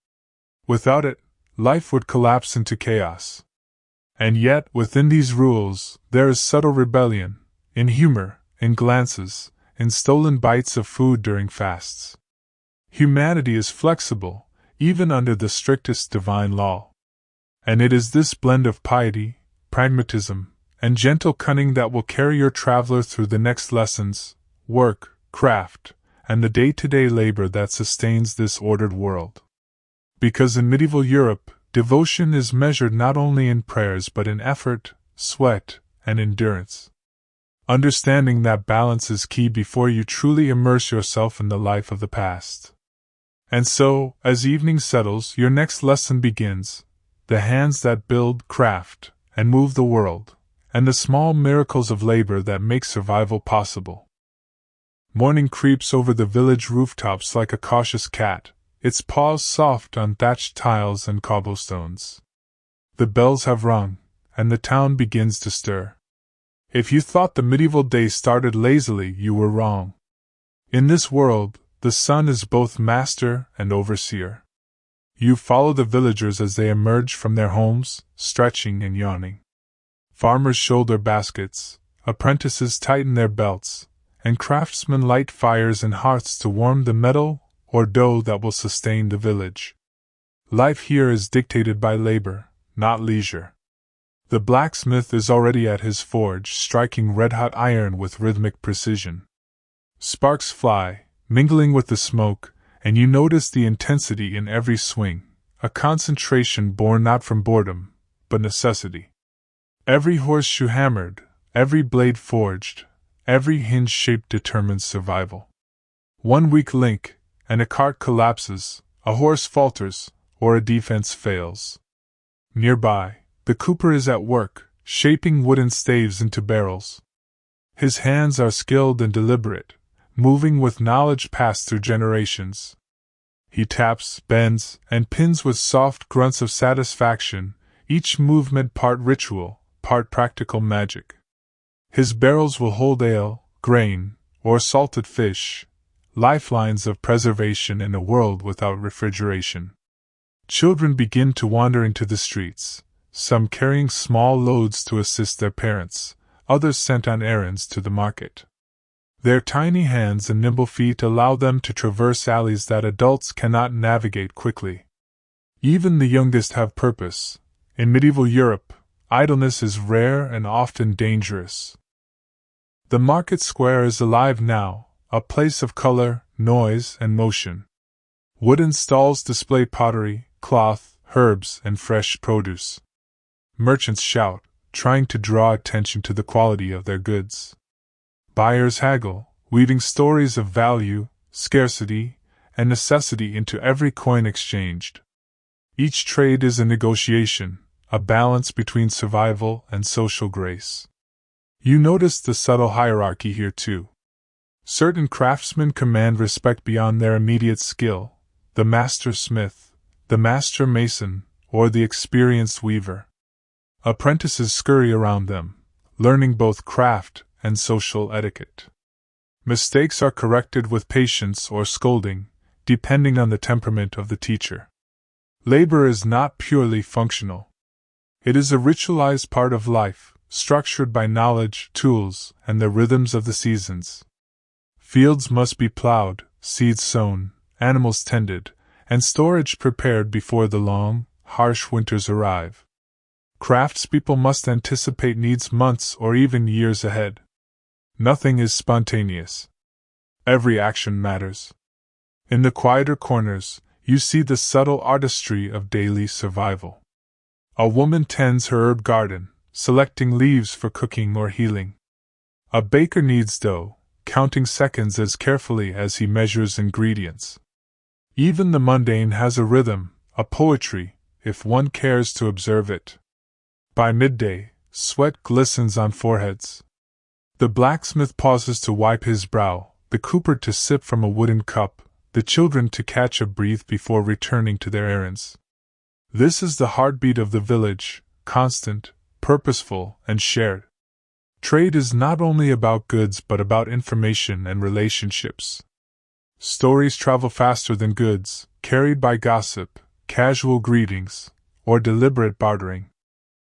Without it, life would collapse into chaos. And yet, within these rules, there is subtle rebellion, in humor, in glances, in stolen bites of food during fasts. Humanity is flexible, even under the strictest divine law. And it is this blend of piety, pragmatism, and gentle cunning that will carry your traveler through the next lessons, work, craft, and the day-to-day labor that sustains this ordered world. Because in medieval Europe, devotion is measured not only in prayers but in effort, sweat, and endurance. Understanding that balance is key before you truly immerse yourself in the life of the past. And so, as evening settles, your next lesson begins, the hands that build, craft, and move the world, and the small miracles of labor that make survival possible. Morning creeps over the village rooftops like a cautious cat, its paws soft on thatched tiles and cobblestones. The bells have rung, and the town begins to stir. If you thought the medieval day started lazily, you were wrong. In this world, the sun is both master and overseer. You follow the villagers as they emerge from their homes, stretching and yawning. Farmers shoulder baskets, apprentices tighten their belts, and craftsmen light fires and hearths to warm the metal or dough that will sustain the village. Life here is dictated by labor, not leisure. The blacksmith is already at his forge, striking red-hot iron with rhythmic precision. Sparks fly, mingling with the smoke, and you notice the intensity in every swing, a concentration born not from boredom, but necessity. Every horseshoe hammered, every blade forged, every hinge shaped determines survival. One weak link, and a cart collapses, a horse falters, or a defense fails. Nearby, the cooper is at work, shaping wooden staves into barrels. His hands are skilled and deliberate, moving with knowledge passed through generations. He taps, bends, and pins with soft grunts of satisfaction, each movement part ritual, part practical magic. His barrels will hold ale, grain, or salted fish, lifelines of preservation in a world without refrigeration. Children begin to wander into the streets, some carrying small loads to assist their parents, others sent on errands to the market. Their tiny hands and nimble feet allow them to traverse alleys that adults cannot navigate quickly. Even the youngest have purpose. In medieval Europe, idleness is rare and often dangerous. The market square is alive now, a place of color, noise, and motion. Wooden stalls display pottery, cloth, herbs, and fresh produce. Merchants shout, trying to draw attention to the quality of their goods. Buyers haggle, weaving stories of value, scarcity, and necessity into every coin exchanged. Each trade is a negotiation, a balance between survival and social grace. You notice the subtle hierarchy here too. Certain craftsmen command respect beyond their immediate skill, the master smith, the master mason, or the experienced weaver. Apprentices scurry around them, learning both craft and social etiquette. Mistakes are corrected with patience or scolding, depending on the temperament of the teacher. Labor is not purely functional. It is a ritualized part of life, structured by knowledge, tools, and the rhythms of the seasons. Fields must be plowed, seeds sown, animals tended, and storage prepared before the long, harsh winters arrive. Craftspeople must anticipate needs months or even years ahead. Nothing is spontaneous. Every action matters. In the quieter corners, you see the subtle artistry of daily survival. A woman tends her herb garden, selecting leaves for cooking or healing. A baker kneads dough, counting seconds as carefully as he measures ingredients. Even the mundane has a rhythm, a poetry, if one cares to observe it. By midday, sweat glistens on foreheads. The blacksmith pauses to wipe his brow, the cooper to sip from a wooden cup, the children to catch a breath before returning to their errands. This is the heartbeat of the village, constant, purposeful, and shared. Trade is not only about goods but about information and relationships. Stories travel faster than goods, carried by gossip, casual greetings, or deliberate bartering.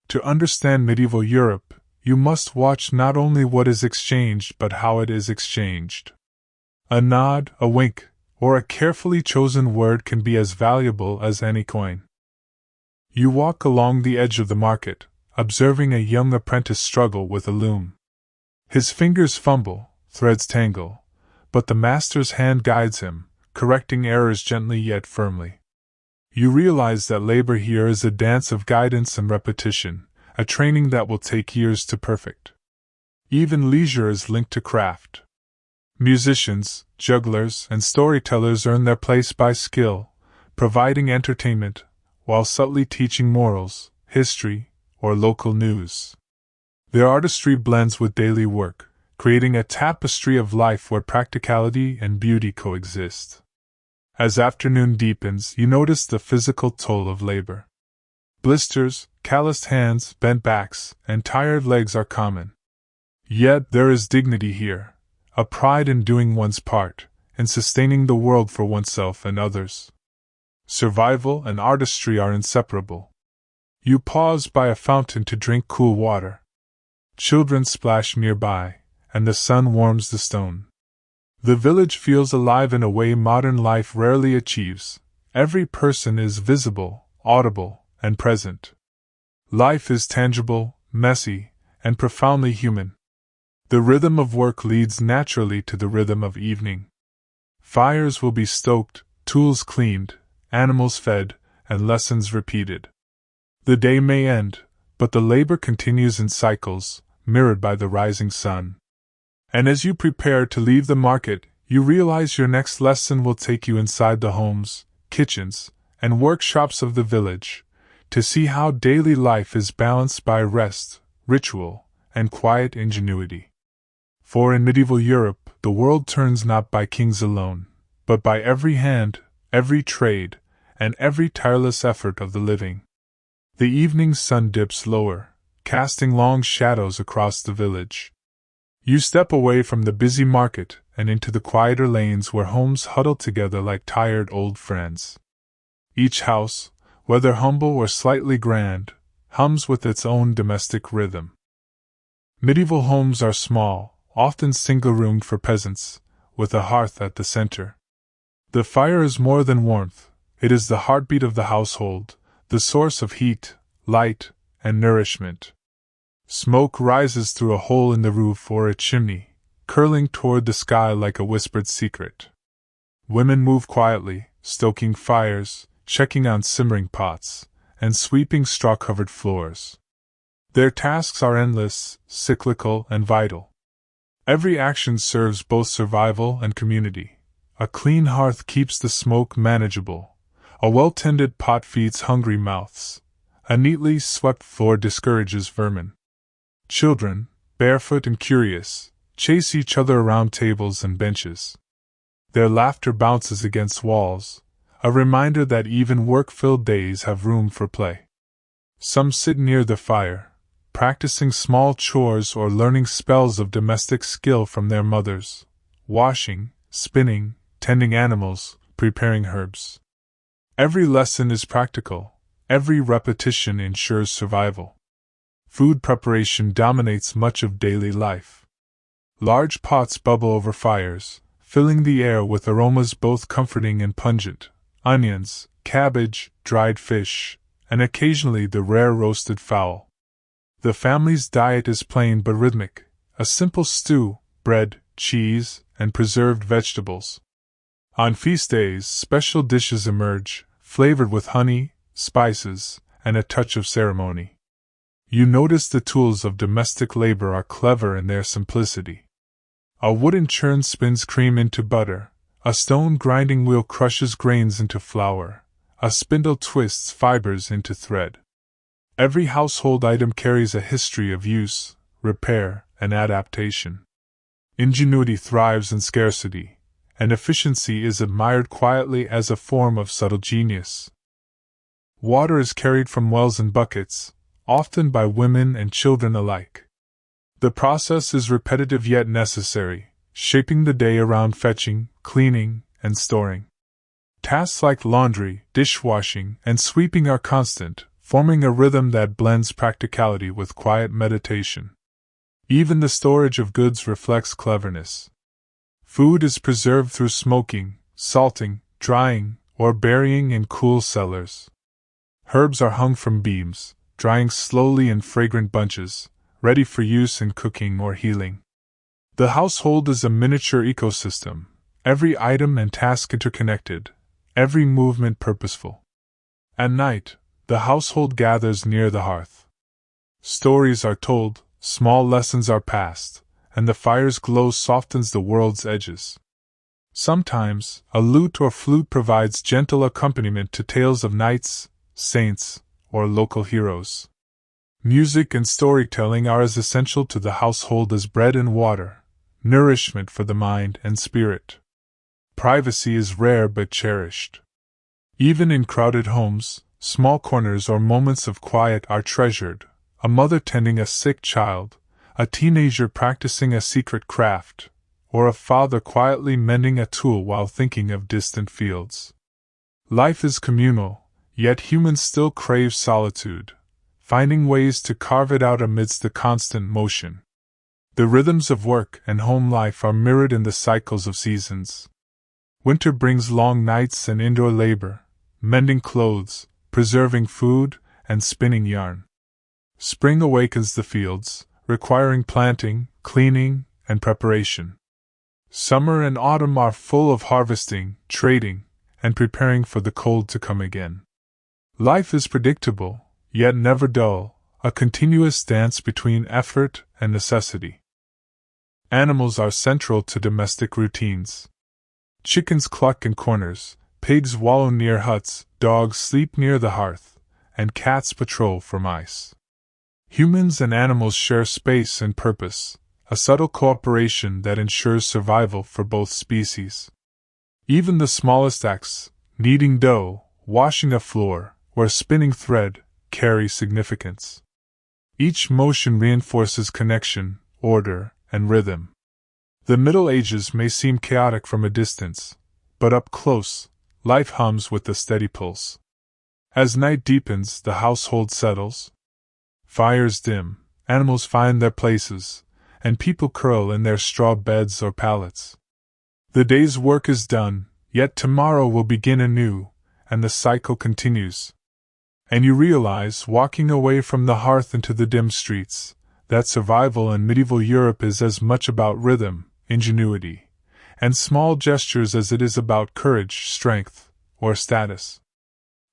To understand medieval Europe, you must watch not only what is exchanged but how it is exchanged. A nod, a wink, or a carefully chosen word can be as valuable as any coin. You walk along the edge of the market, observing a young apprentice struggle with a loom. His fingers fumble, threads tangle, but the master's hand guides him, correcting errors gently yet firmly. You realize that labor here is a dance of guidance and repetition, a training that will take years to perfect. Even leisure is linked to craft. Musicians, jugglers, and storytellers earn their place by skill, providing entertainment, while subtly teaching morals, history, or local news. Their artistry blends with daily work, creating a tapestry of life where practicality and beauty coexist. As afternoon deepens, you notice the physical toll of labor. Blisters, calloused hands, bent backs, and tired legs are common. Yet there is dignity here, a pride in doing one's part, in sustaining the world for oneself and others. Survival and artistry are inseparable. You pause by a fountain to drink cool water. Children splash nearby, and the sun warms the stone. The village feels alive in a way modern life rarely achieves. Every person is visible, audible, and present. Life is tangible, messy, and profoundly human. The rhythm of work leads naturally to the rhythm of evening. Fires will be stoked, tools cleaned, animals fed, and lessons repeated. The day may end, but the labor continues in cycles, mirrored by the rising sun. And as you prepare to leave the market, you realize your next lesson will take you inside the homes, kitchens, and workshops of the village, to see how daily life is balanced by rest, ritual, and quiet ingenuity. For in medieval Europe, the world turns not by kings alone, but by every hand, every trade, and every tireless effort of the living. The evening sun dips lower, casting long shadows across the village. You step away from the busy market and into the quieter lanes where homes huddle together like tired old friends. Each house, whether humble or slightly grand, hums with its own domestic rhythm. Medieval homes are small, often single-roomed for peasants, with a hearth at the center. The fire is more than warmth, it is the heartbeat of the household, the source of heat, light, and nourishment. Smoke rises through a hole in the roof or a chimney, curling toward the sky like a whispered secret. Women move quietly, stoking fires, checking on simmering pots, and sweeping straw-covered floors. Their tasks are endless, cyclical, and vital. Every action serves both survival and community. A clean hearth keeps the smoke manageable. A well-tended pot feeds hungry mouths. A neatly swept floor discourages vermin. Children, barefoot and curious, chase each other around tables and benches. Their laughter bounces against walls, a reminder that even work-filled days have room for play. Some sit near the fire, practicing small chores or learning spells of domestic skill from their mothers, washing, spinning, tending animals, preparing herbs. Every lesson is practical, every repetition ensures survival. Food preparation dominates much of daily life. Large pots bubble over fires, filling the air with aromas both comforting and pungent: onions, cabbage, dried fish, and occasionally the rare roasted fowl. The family's diet is plain but rhythmic: a simple stew, bread, cheese, and preserved vegetables. On feast days, special dishes emerge, flavored with honey, spices, and a touch of ceremony. You notice the tools of domestic labor are clever in their simplicity. A wooden churn spins cream into butter, a stone grinding wheel crushes grains into flour, a spindle twists fibers into thread. Every household item carries a history of use, repair, and adaptation. Ingenuity thrives in scarcity, and efficiency is admired quietly as a form of subtle genius. Water is carried from wells in buckets, often by women and children alike. The process is repetitive yet necessary, shaping the day around fetching, cleaning, and storing. Tasks like laundry, dishwashing, and sweeping are constant, forming a rhythm that blends practicality with quiet meditation. Even the storage of goods reflects cleverness. Food is preserved through smoking, salting, drying, or burying in cool cellars. Herbs are hung from beams, drying slowly in fragrant bunches, ready for use in cooking or healing. The household is a miniature ecosystem, every item and task interconnected, every movement purposeful. At night, the household gathers near the hearth. Stories are told, small lessons are passed, and the fire's glow softens the world's edges. Sometimes, a lute or flute provides gentle accompaniment to tales of knights, saints, or local heroes. Music and storytelling are as essential to the household as bread and water, nourishment for the mind and spirit. Privacy is rare but cherished. Even in crowded homes, small corners or moments of quiet are treasured: a mother tending a sick child, a teenager practicing a secret craft, or a father quietly mending a tool while thinking of distant fields. Life is communal, yet humans still crave solitude, finding ways to carve it out amidst the constant motion. The rhythms of work and home life are mirrored in the cycles of seasons. Winter brings long nights and indoor labor, mending clothes, preserving food, and spinning yarn. Spring awakens the fields, requiring planting, cleaning, and preparation. Summer and autumn are full of harvesting, trading, and preparing for the cold to come again. Life is predictable, yet never dull, a continuous dance between effort and necessity. Animals are central to domestic routines. Chickens cluck in corners, pigs wallow near huts, dogs sleep near the hearth, and cats patrol for mice. Humans and animals share space and purpose, a subtle cooperation that ensures survival for both species. Even the smallest acts, kneading dough, washing a floor, or spinning thread, carry significance. Each motion reinforces connection, order, and rhythm. The Middle Ages may seem chaotic from a distance, but up close, life hums with a steady pulse. As night deepens, the household settles. Fires dim, animals find their places, and people curl in their straw beds or pallets. The day's work is done, yet tomorrow will begin anew, and the cycle continues. And you realize, walking away from the hearth into the dim streets, that survival in medieval Europe is as much about rhythm, ingenuity, and small gestures as it is about courage, strength, or status.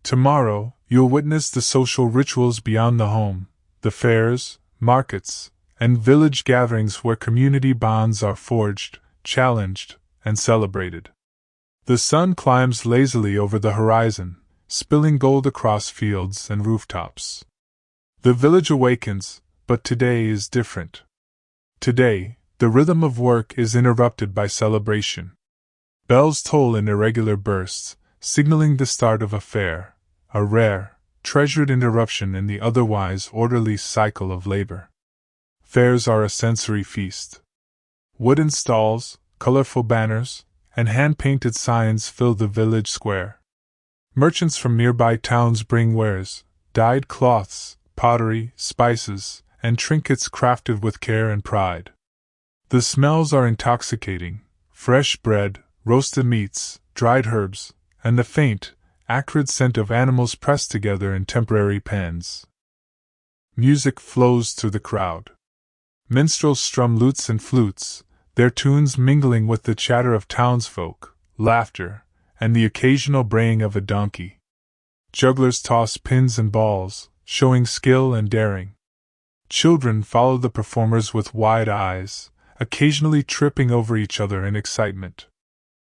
Tomorrow, you'll witness the social rituals beyond the home, the fairs, markets, and village gatherings where community bonds are forged, challenged, and celebrated. The sun climbs lazily over the horizon, spilling gold across fields and rooftops. The village awakens, but today is different. Today, the rhythm of work is interrupted by celebration. Bells toll in irregular bursts, signaling the start of a fair, a rare, treasured interruption in the otherwise orderly cycle of labor. Fairs are a sensory feast. Wooden stalls, colorful banners, and hand-painted signs fill the village square. Merchants from nearby towns bring wares, dyed cloths, pottery, spices, and trinkets crafted with care and pride. The smells are intoxicating: fresh bread, roasted meats, dried herbs, and the faint, acrid scent of animals pressed together in temporary pens. Music flows through the crowd. Minstrels strum lutes and flutes, their tunes mingling with the chatter of townsfolk, laughter, and the occasional braying of a donkey. Jugglers toss pins and balls, showing skill and daring. Children follow the performers with wide eyes, occasionally tripping over each other in excitement.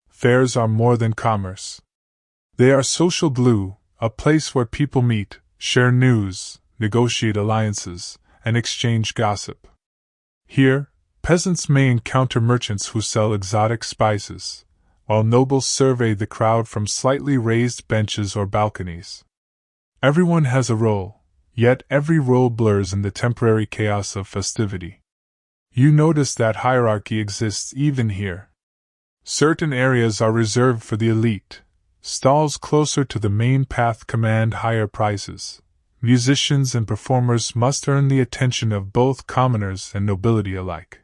Fairs are more than commerce. They are social glue, a place where people meet, share news, negotiate alliances, and exchange gossip. Here, peasants may encounter merchants who sell exotic spices, while nobles survey the crowd from slightly raised benches or balconies. Everyone has a role, yet every role blurs in the temporary chaos of festivity. You notice that hierarchy exists even here. Certain areas are reserved for the elite. Stalls closer to the main path command higher prices. Musicians and performers must earn the attention of both commoners and nobility alike.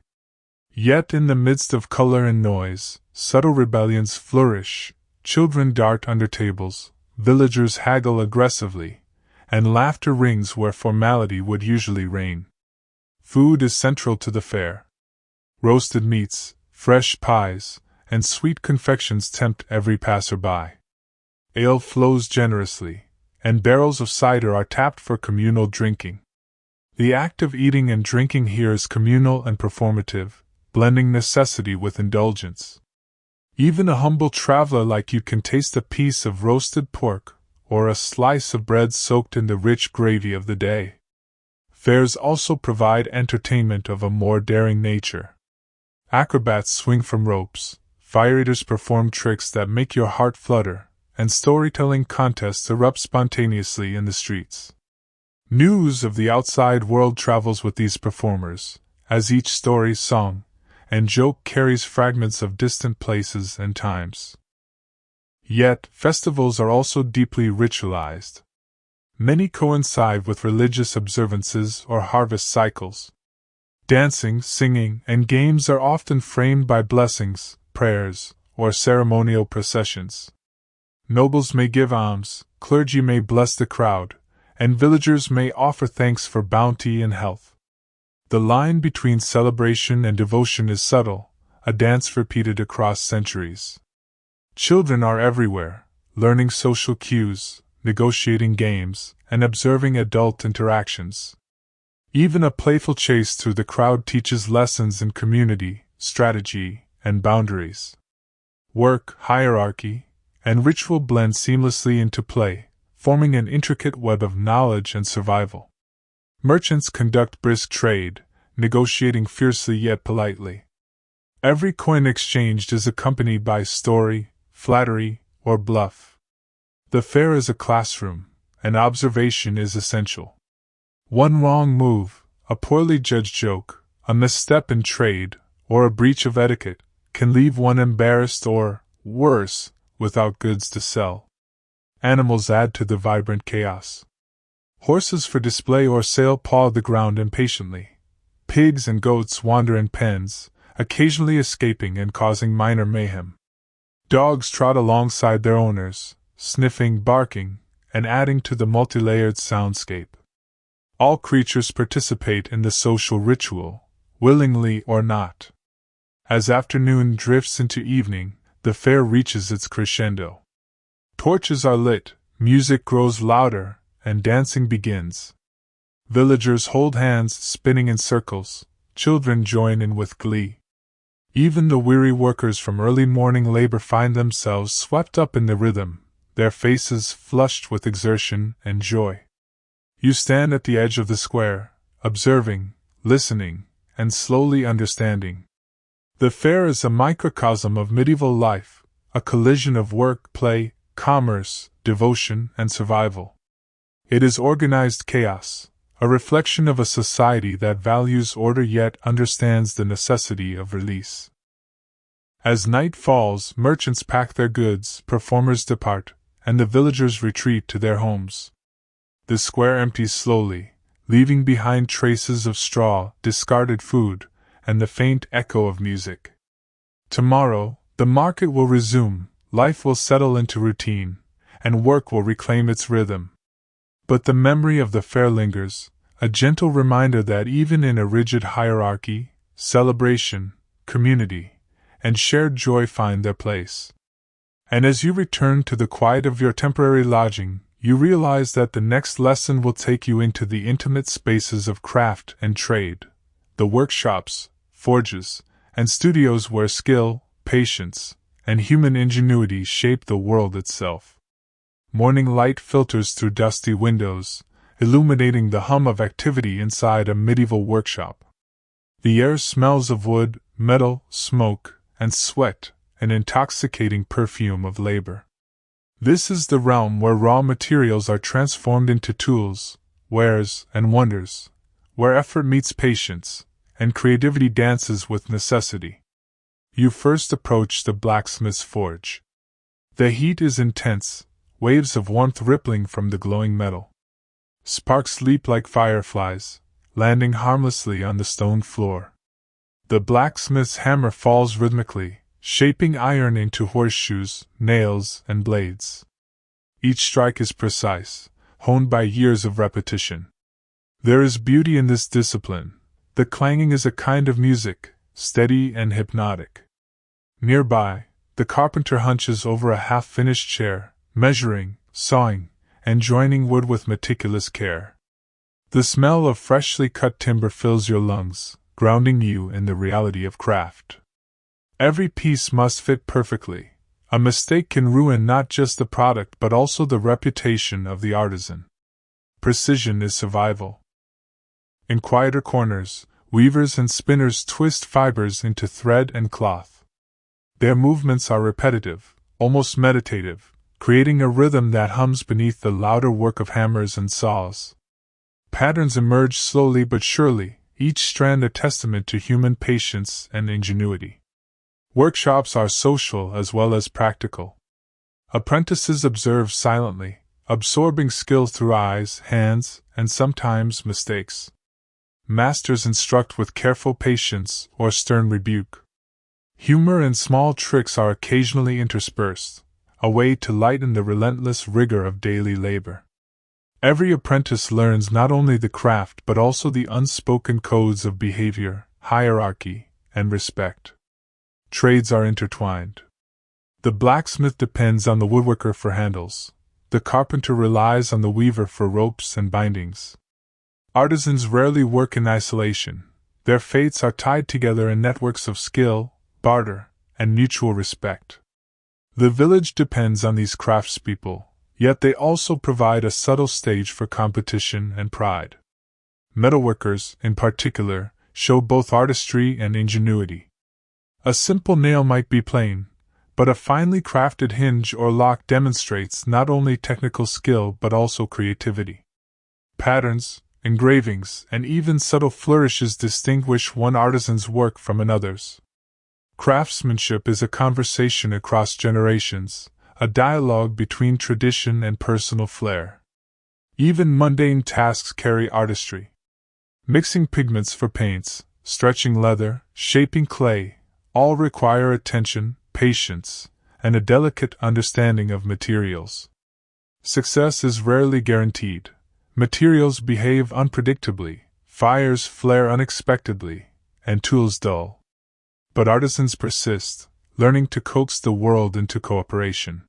Yet in the midst of color and noise, subtle rebellions flourish, children dart under tables, villagers haggle aggressively, and laughter rings where formality would usually reign. Food is central to the fair. Roasted meats, fresh pies, and sweet confections tempt every passerby. Ale flows generously, and barrels of cider are tapped for communal drinking. The act of eating and drinking here is communal and performative, blending necessity with indulgence. Even a humble traveler like you can taste a piece of roasted pork, or a slice of bread soaked in the rich gravy of the day. Fairs also provide entertainment of a more daring nature. Acrobats swing from ropes, fire eaters perform tricks that make your heart flutter, and storytelling contests erupt spontaneously in the streets. News of the outside world travels with these performers, as each story, song, and joke carries fragments of distant places and times. Yet, festivals are also deeply ritualized. Many coincide with religious observances or harvest cycles. Dancing, singing, and games are often framed by blessings, prayers, or ceremonial processions. Nobles may give alms, clergy may bless the crowd, and villagers may offer thanks for bounty and health. The line between celebration and devotion is subtle, a dance repeated across centuries. Children are everywhere, learning social cues, negotiating games, and observing adult interactions. Even a playful chase through the crowd teaches lessons in community, strategy, and boundaries. Work, hierarchy, and ritual blend seamlessly into play, forming an intricate web of knowledge and survival. Merchants conduct brisk trade, negotiating fiercely yet politely. Every coin exchanged is accompanied by story, flattery, or bluff. The fair is a classroom, and observation is essential. One wrong move, a poorly judged joke, a misstep in trade, or a breach of etiquette, can leave one embarrassed or, worse, without goods to sell. Animals add to the vibrant chaos. Horses for display or sale paw the ground impatiently. Pigs and goats wander in pens, occasionally escaping and causing minor mayhem. Dogs trot alongside their owners, sniffing, barking, and adding to the multi-layered soundscape. All creatures participate in the social ritual, willingly or not. As afternoon drifts into evening, the fair reaches its crescendo. Torches are lit, music grows louder, and dancing begins. Villagers hold hands, spinning in circles, children join in with glee. Even the weary workers from early morning labor find themselves swept up in the rhythm, their faces flushed with exertion and joy. You stand at the edge of the square, observing, listening, and slowly understanding. The fair is a microcosm of medieval life, a collision of work, play, commerce, devotion, and survival. It is organized chaos, a reflection of a society that values order yet understands the necessity of release. As night falls, merchants pack their goods, performers depart, and the villagers retreat to their homes. The square empties slowly, leaving behind traces of straw, discarded food, and the faint echo of music. Tomorrow, the market will resume, life will settle into routine, and work will reclaim its rhythm. But the memory of the fair lingers, a gentle reminder that even in a rigid hierarchy, celebration, community, and shared joy find their place. And as you return to the quiet of your temporary lodging, you realize that the next lesson will take you into the intimate spaces of craft and trade, the workshops, forges, and studios where skill, patience, and human ingenuity shape the world itself. Morning light filters through dusty windows, illuminating the hum of activity inside a medieval workshop. The air smells of wood, metal, smoke, and sweat, an intoxicating perfume of labor. This is the realm where raw materials are transformed into tools, wares, and wonders, where effort meets patience, and creativity dances with necessity. You first approach the blacksmith's forge. The heat is intense, waves of warmth rippling from the glowing metal. Sparks leap like fireflies, landing harmlessly on the stone floor. The blacksmith's hammer falls rhythmically, shaping iron into horseshoes, nails, and blades. Each strike is precise, honed by years of repetition. There is beauty in this discipline. The clanging is a kind of music, steady and hypnotic. Nearby, the carpenter hunches over a half-finished chair, measuring, sawing, and joining wood with meticulous care. The smell of freshly cut timber fills your lungs, grounding you in the reality of craft. Every piece must fit perfectly. A mistake can ruin not just the product but also the reputation of the artisan. Precision is survival. In quieter corners, weavers and spinners twist fibers into thread and cloth. Their movements are repetitive, almost meditative, creating a rhythm that hums beneath the louder work of hammers and saws. Patterns emerge slowly but surely, each strand a testament to human patience and ingenuity. Workshops are social as well as practical. Apprentices observe silently, absorbing skill through eyes, hands, and sometimes mistakes. Masters instruct with careful patience or stern rebuke. Humor and small tricks are occasionally interspersed, a way to lighten the relentless rigor of daily labor. Every apprentice learns not only the craft but also the unspoken codes of behavior, hierarchy, and respect. Trades are intertwined. The blacksmith depends on the woodworker for handles. The carpenter relies on the weaver for ropes and bindings. Artisans rarely work in isolation. Their fates are tied together in networks of skill, barter, and mutual respect. The village depends on these craftspeople, yet they also provide a subtle stage for competition and pride. Metalworkers, in particular, show both artistry and ingenuity. A simple nail might be plain, but a finely crafted hinge or lock demonstrates not only technical skill but also creativity. Patterns, engravings, and even subtle flourishes distinguish one artisan's work from another's. Craftsmanship is a conversation across generations, a dialogue between tradition and personal flair. Even mundane tasks carry artistry. Mixing pigments for paints, stretching leather, shaping clay, all require attention, patience, and a delicate understanding of materials. Success is rarely guaranteed. Materials behave unpredictably, fires flare unexpectedly, and tools dull. But artisans persist, learning to coax the world into cooperation.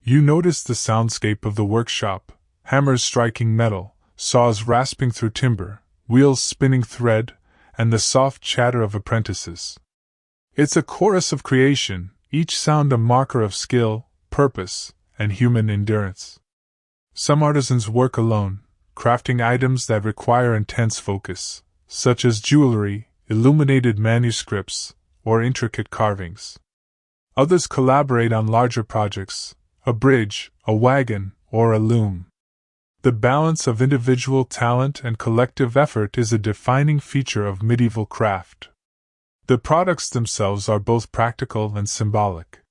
You notice the soundscape of the workshop, hammers striking metal, saws rasping through timber, wheels spinning thread, and the soft chatter of apprentices. It's a chorus of creation, each sound a marker of skill, purpose, and human endurance. Some artisans work alone, crafting items that require intense focus, such as jewelry, illuminated manuscripts, or intricate carvings. Others collaborate on larger projects, a bridge, a wagon, or a loom. The balance of individual talent and collective effort is a defining feature of medieval craft. The products themselves are both practical and symbolic.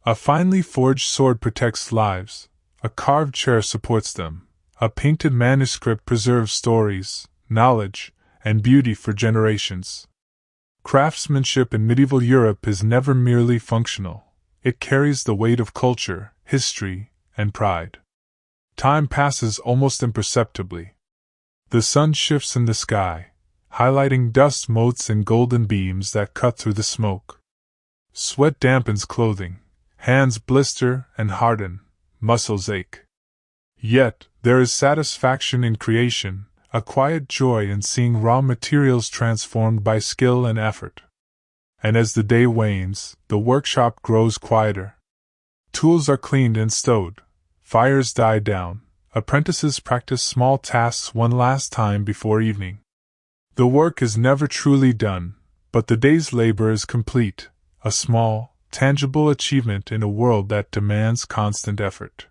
A finely forged sword protects lives, a carved chair supports them, a painted manuscript preserves stories, knowledge, and beauty for generations. Craftsmanship in medieval Europe is never merely functional, it carries the weight of culture, history, and pride. Time passes almost imperceptibly. The sun shifts in the sky, highlighting dust motes and golden beams that cut through the smoke. Sweat dampens clothing, hands blister and harden, muscles ache. Yet, there is satisfaction in creation, a quiet joy in seeing raw materials transformed by skill and effort. And as the day wanes, the workshop grows quieter. Tools are cleaned and stowed, fires die down, apprentices practice small tasks one last time before evening. The work is never truly done, but the day's labor is complete, a small, tangible achievement in a world that demands constant effort.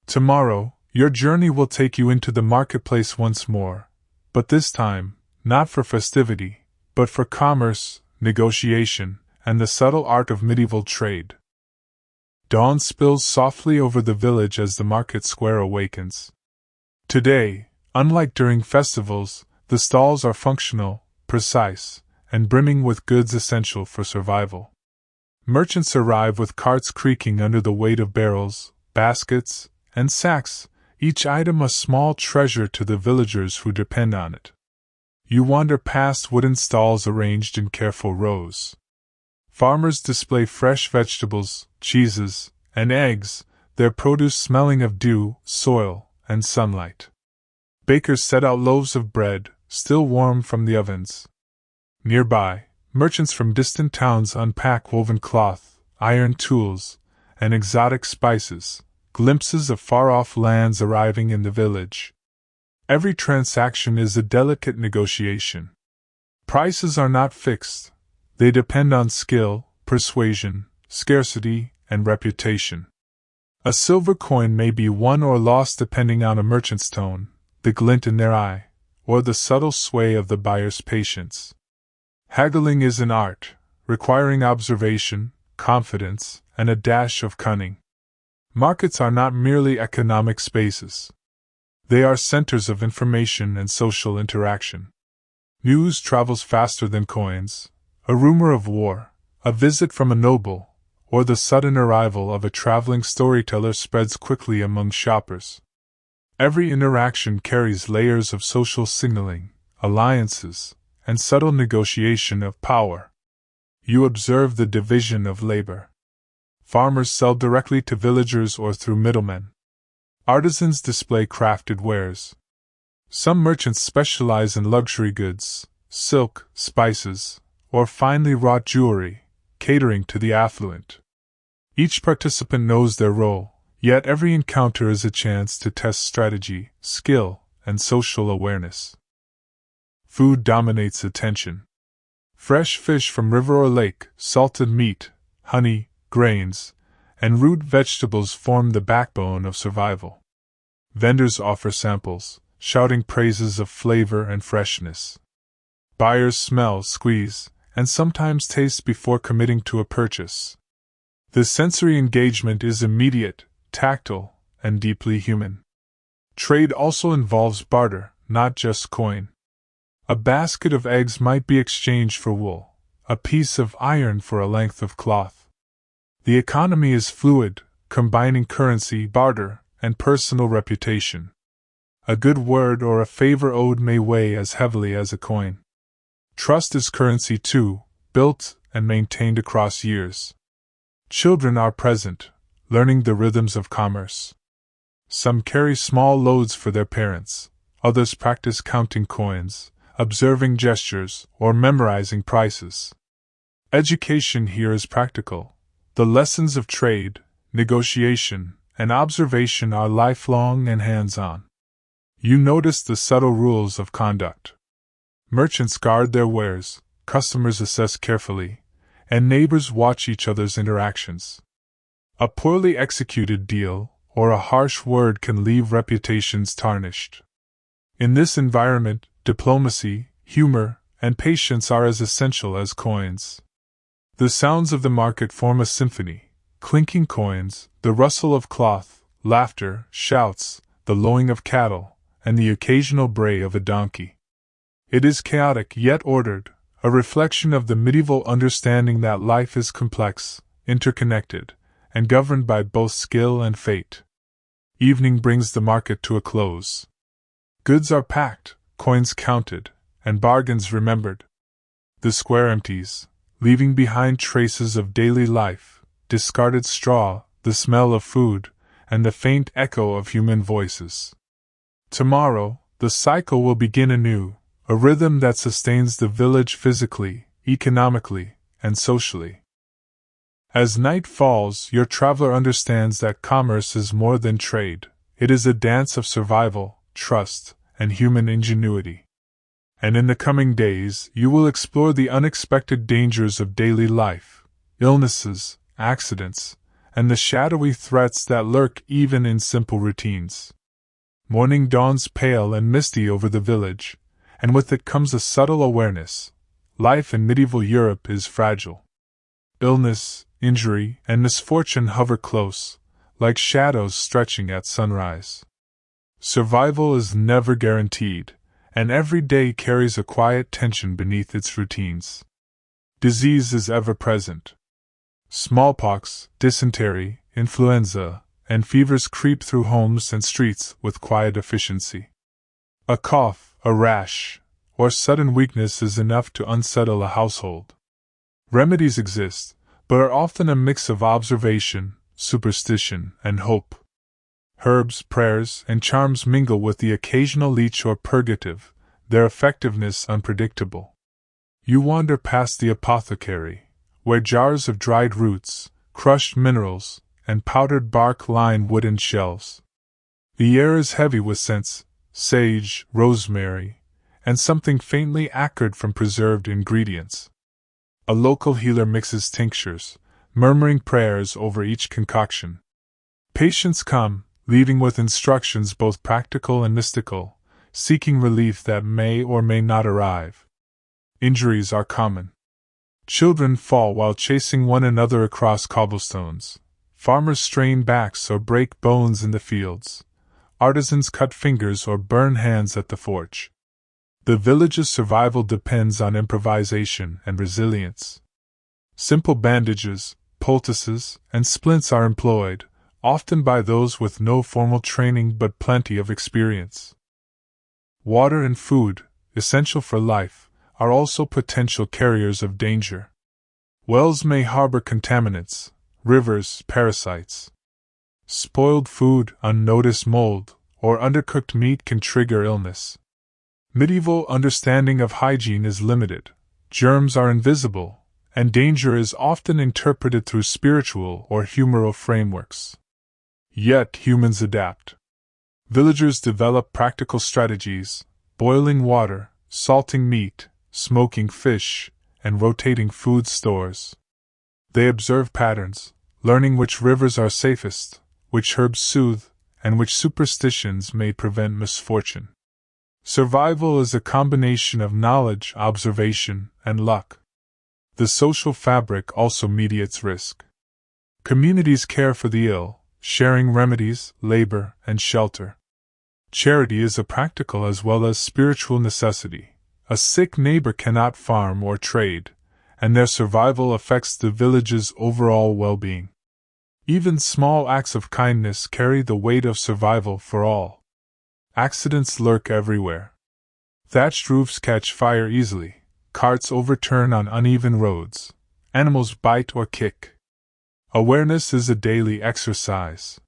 Tomorrow, your journey will take you into the marketplace once more, but this time, not for festivity, but for commerce, negotiation, and the subtle art of medieval trade. Dawn spills softly over the village as the market square awakens. Today, unlike during festivals, the stalls are functional, precise, and brimming with goods essential for survival. Merchants arrive with carts creaking under the weight of barrels, baskets, and sacks, each item a small treasure to the villagers who depend on it. You wander past wooden stalls arranged in careful rows. Farmers display fresh vegetables, cheeses, and eggs, their produce smelling of dew, soil, and sunlight. Bakers set out loaves of bread, still warm from the ovens. Nearby, merchants from distant towns unpack woven cloth, iron tools, and exotic spices, glimpses of far-off lands arriving in the village. Every transaction is a delicate negotiation. Prices are not fixed. They depend on skill, persuasion, scarcity, and reputation. A silver coin may be won or lost depending on a merchant's tone, the glint in their eye, or the subtle sway of the buyer's patience. Haggling is an art, requiring observation, confidence, and a dash of cunning. Markets are not merely economic spaces. They are centers of information and social interaction. News travels faster than coins. A rumor of war, a visit from a noble, or the sudden arrival of a traveling storyteller spreads quickly among shoppers. Every interaction carries layers of social signaling, alliances, and subtle negotiation of power. You observe the division of labor. Farmers sell directly to villagers or through middlemen. Artisans display crafted wares. Some merchants specialize in luxury goods, silk, spices, or finely wrought jewelry, catering to the affluent. Each participant knows their role, yet every encounter is a chance to test strategy, skill, and social awareness. Food dominates attention. Fresh fish from river or lake, salted meat, honey, grains, and root vegetables form the backbone of survival. Vendors offer samples, shouting praises of flavor and freshness. Buyers smell, squeeze, and sometimes taste before committing to a purchase. The sensory engagement is immediate, tactile, and deeply human. Trade also involves barter, not just coin. A basket of eggs might be exchanged for wool, a piece of iron for a length of cloth. The economy is fluid, combining currency, barter, and personal reputation. A good word or a favor owed may weigh as heavily as a coin. Trust is currency too, built and maintained across years. Children are present, learning the rhythms of commerce. Some carry small loads for their parents, others practice counting coins, observing gestures, or memorizing prices. Education here is practical. The lessons of trade, negotiation, and observation are lifelong and hands-on. You notice the subtle rules of conduct. Merchants guard their wares, customers assess carefully, and neighbors watch each other's interactions. A poorly executed deal or a harsh word can leave reputations tarnished. In this environment, diplomacy, humor, and patience are as essential as coins. The sounds of the market form a symphony: clinking coins, the rustle of cloth, laughter, shouts, the lowing of cattle, and the occasional bray of a donkey. It is chaotic yet ordered, a reflection of the medieval understanding that life is complex, interconnected, and governed by both skill and fate. Evening brings the market to a close. Goods are packed, coins counted, and bargains remembered. The square empties, leaving behind traces of daily life, discarded straw, the smell of food, and the faint echo of human voices. Tomorrow, the cycle will begin anew, a rhythm that sustains the village physically, economically, and socially. As night falls, your traveler understands that commerce is more than trade. It is a dance of survival, trust, and human ingenuity. And in the coming days, you will explore the unexpected dangers of daily life, illnesses, accidents, and the shadowy threats that lurk even in simple routines. Morning dawns pale and misty over the village, and with it comes a subtle awareness: life in medieval Europe is fragile. Illness, injury, and misfortune hover close, like shadows stretching at sunrise. Survival is never guaranteed, and every day carries a quiet tension beneath its routines. Disease is ever present. Smallpox, dysentery, influenza, and fevers creep through homes and streets with quiet efficiency. A cough, a rash, or sudden weakness is enough to unsettle a household. Remedies exist, but are often a mix of observation, superstition, and hope. Herbs, prayers, and charms mingle with the occasional leech or purgative, their effectiveness unpredictable. You wander past the apothecary, where jars of dried roots, crushed minerals, and powdered bark line wooden shelves. The air is heavy with scents: sage, rosemary, and something faintly acrid from preserved ingredients. A local healer mixes tinctures, murmuring prayers over each concoction. Patients come, leaving with instructions both practical and mystical, seeking relief that may or may not arrive. Injuries are common. Children fall while chasing one another across cobblestones. Farmers strain backs or break bones in the fields. Artisans cut fingers or burn hands at the forge. The village's survival depends on improvisation and resilience. Simple bandages, poultices, and splints are employed, often by those with no formal training but plenty of experience. Water and food, essential for life, are also potential carriers of danger. Wells may harbor contaminants, rivers, parasites. Spoiled food, unnoticed mold, or undercooked meat can trigger illness. Medieval understanding of hygiene is limited, germs are invisible, and danger is often interpreted through spiritual or humoral frameworks. Yet humans adapt. Villagers develop practical strategies, boiling water, salting meat, smoking fish, and rotating food stores. They observe patterns, learning which rivers are safest, which herbs soothe, and which superstitions may prevent misfortune. Survival is a combination of knowledge, observation, and luck. The social fabric also mediates risk. Communities care for the ill, sharing remedies, labor, and shelter. Charity is a practical as well as spiritual necessity. A sick neighbor cannot farm or trade, and their survival affects the village's overall well-being. Even small acts of kindness carry the weight of survival for all. Accidents lurk everywhere. Thatched roofs catch fire easily, carts overturn on uneven roads, animals bite or kick. Awareness is a daily exercise.